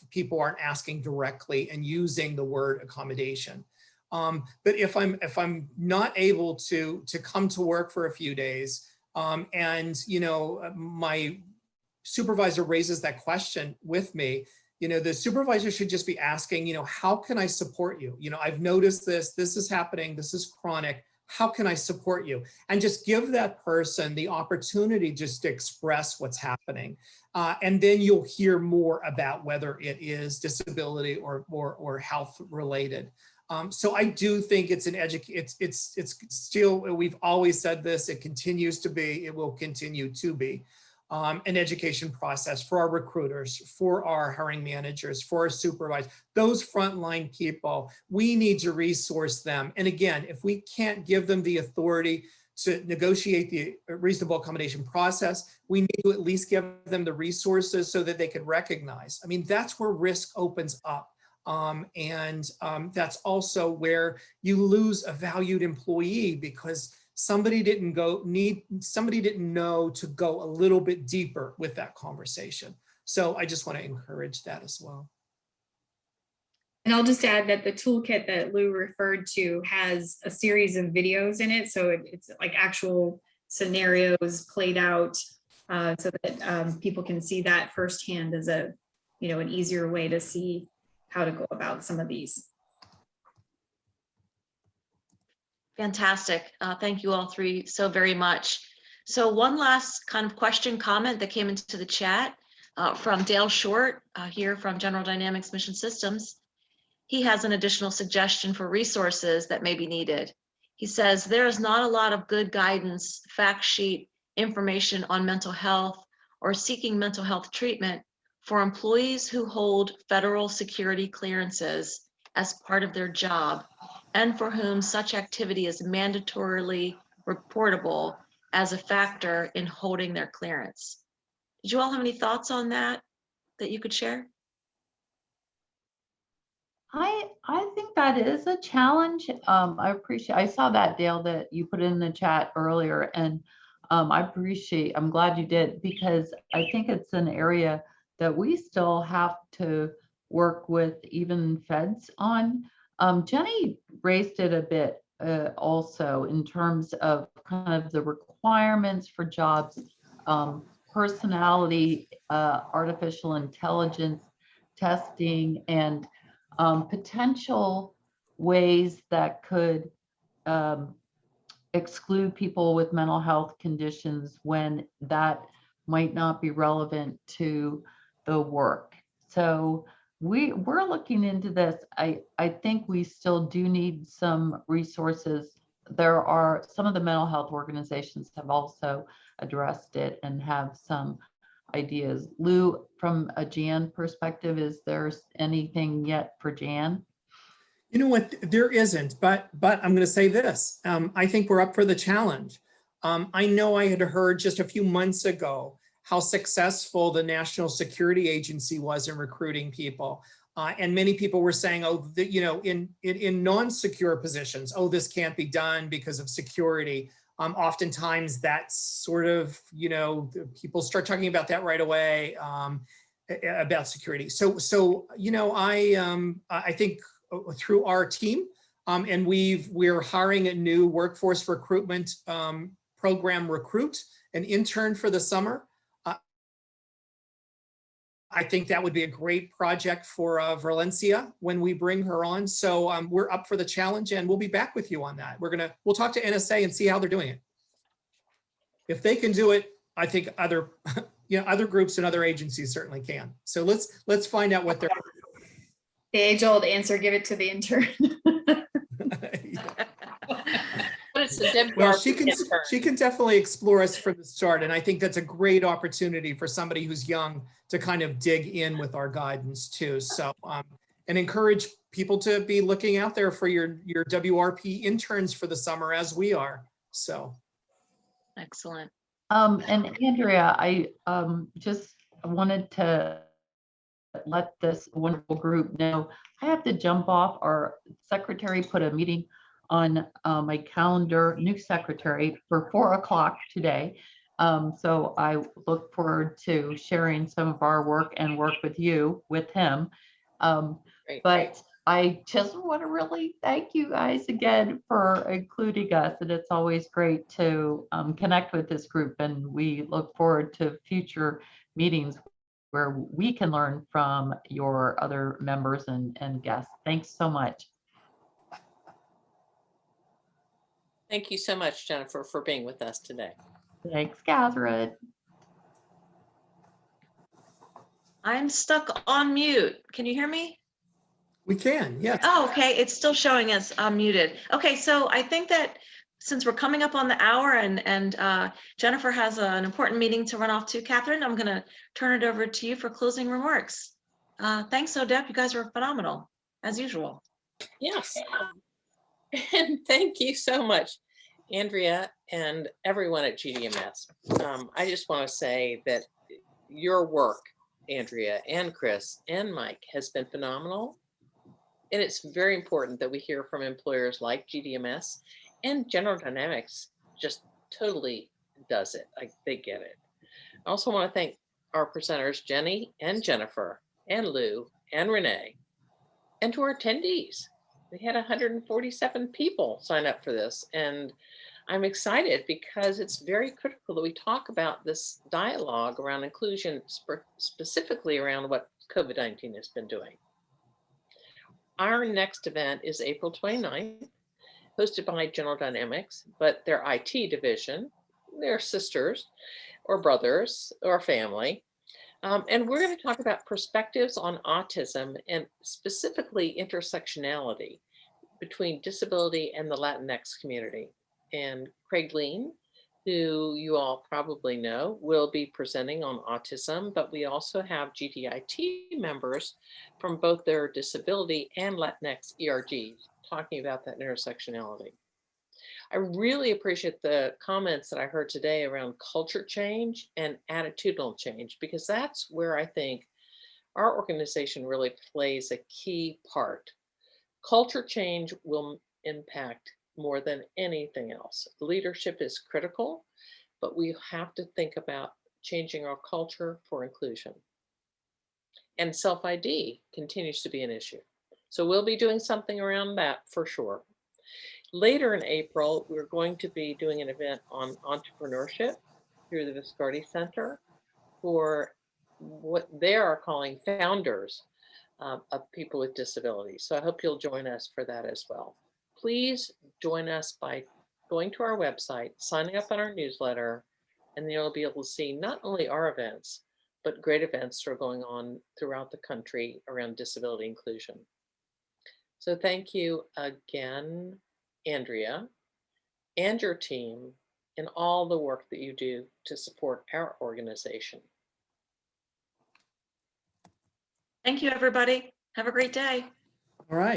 people aren't asking directly and using the word accommodation. But if I'm not able to come to work for a few days, and you know my supervisor raises that question with me, you know, the supervisor should just be asking, you know, how can I support you? You know, I've noticed this is happening, this is chronic. How can I support you? And just give that person the opportunity just to express what's happening. And then you'll hear more about whether it is disability or health related. So I do think it's it's still, we've always said this, it continues to be, it will continue to be an education process for our recruiters, for our hiring managers, for our supervisors, those frontline people. We need to resource them. And again, if we can't give them the authority to negotiate the reasonable accommodation process, we need to at least give them the resources so that they can recognize. I mean, that's where risk opens up. That's also where you lose a valued employee because somebody didn't know to go a little bit deeper with that conversation. So I just want to encourage that as well. And I'll just add that the toolkit that Lou referred to has a series of videos in it. So it's like actual scenarios played out so that people can see that firsthand as a, you know, an easier way to see how to go about some of these. Fantastic. Thank you all three so very much. So one last kind of question comment that came into the chat from Dale Short here from General Dynamics Mission Systems. He has an additional suggestion for resources that may be needed. He says, there is not a lot of good guidance, fact sheet, information on mental health or seeking mental health treatment for employees who hold federal security clearances as part of their job and for whom such activity is mandatorily reportable as a factor in holding their clearance. Did you all have any thoughts on that you could share? I think that is a challenge. I saw that, Dale, that you put in the chat earlier, and I'm glad you did, because I think it's an area that we still have to work with even feds on. Jenny raised it a bit also in terms of kind of the requirements for jobs, personality, artificial intelligence testing, and potential ways that could exclude people with mental health conditions when that might not be relevant to the work. So we're looking into this. I think we still do need some resources. There are some of the mental health organizations have also addressed it and have some ideas. Lou, from a Jan perspective, is there anything yet for Jan? You know what, there isn't, but I'm going to say this. I think we're up for the challenge. I know I had heard just a few months ago how successful the National Security Agency was in recruiting people. And many people were saying, oh, you know, in non-secure positions, oh, this can't be done because of security. Oftentimes that's sort of, you know, people start talking about that right away, about security. So you know, I think through our team, and we're hiring a new workforce recruitment program recruit, an intern for the summer. I think that would be a great project for Valencia when we bring her on. So we're up for the challenge, and we'll be back with you on that. We'll talk to NSA and see how they're doing it. If they can do it, I think other groups and other agencies certainly can. So let's find out what they're. The age-old answer: give it to the intern. But Yes, the WRP Well, she intern. can definitely explore us from the start. And I think that's a great opportunity for somebody who's young to kind of dig in with our guidance too. So, and encourage people to be looking out there for your WRP interns for the summer as we are. So. Excellent. And Andrea, I just wanted to let this wonderful group know I have to jump off. Our secretary put a meeting on my calendar, new secretary, for 4 o'clock today. So I look forward to sharing some of our work and work with you, with him. Great. But I just want to really thank you guys again for including us. And it's always great to connect with this group. And we look forward to future meetings where we can learn from your other members and guests. Thanks so much. Thank you so much, Jennifer, for being with us today. Thanks, Catherine. I'm stuck on mute. Can you hear me? We can, yes. Oh, okay. It's still showing as muted. Okay, so I think that since we're coming up on the hour and Jennifer has an important meeting to run off to, Catherine, I'm going to turn it over to you for closing remarks. Thanks, ODEP. You guys were phenomenal, as usual. Yes. And thank you so much, Andrea and everyone at GDMS. I just want to say that your work, Andrea and Chris and Mike, has been phenomenal. And it's very important that we hear from employers like GDMS, and General Dynamics just totally does it. Like, they get it. I also want to thank our presenters, Jenny and Jennifer and Lou and Renee, and to our attendees. We had 147 people sign up for this, and I'm excited because it's very critical that we talk about this dialogue around inclusion, specifically around what COVID-19 has been doing. Our next event is April 29th, hosted by General Dynamics, but their IT division, their sisters or brothers or family. And we're going to talk about perspectives on autism and specifically intersectionality between disability and the Latinx community. And Craig Lean, who you all probably know, will be presenting on autism, but we also have GDIT members from both their disability and Latinx ERGs talking about that intersectionality. I really appreciate the comments that I heard today around culture change and attitudinal change, because that's where I think our organization really plays a key part. Culture change will impact more than anything else. Leadership is critical, but we have to think about changing our culture for inclusion. And self-ID continues to be an issue. So we'll be doing something around that for sure. Later in April, we're going to be doing an event on entrepreneurship through the Viscardi Center for what they are calling founders of people with disabilities. So I hope you'll join us for that as well. Please join us by going to our website, signing up on our newsletter, and then you'll be able to see not only our events, but great events that are going on throughout the country around disability inclusion. So thank you again, Andrea, and your team, and all the work that you do to support our organization. Thank you, everybody. Have a great day. All right.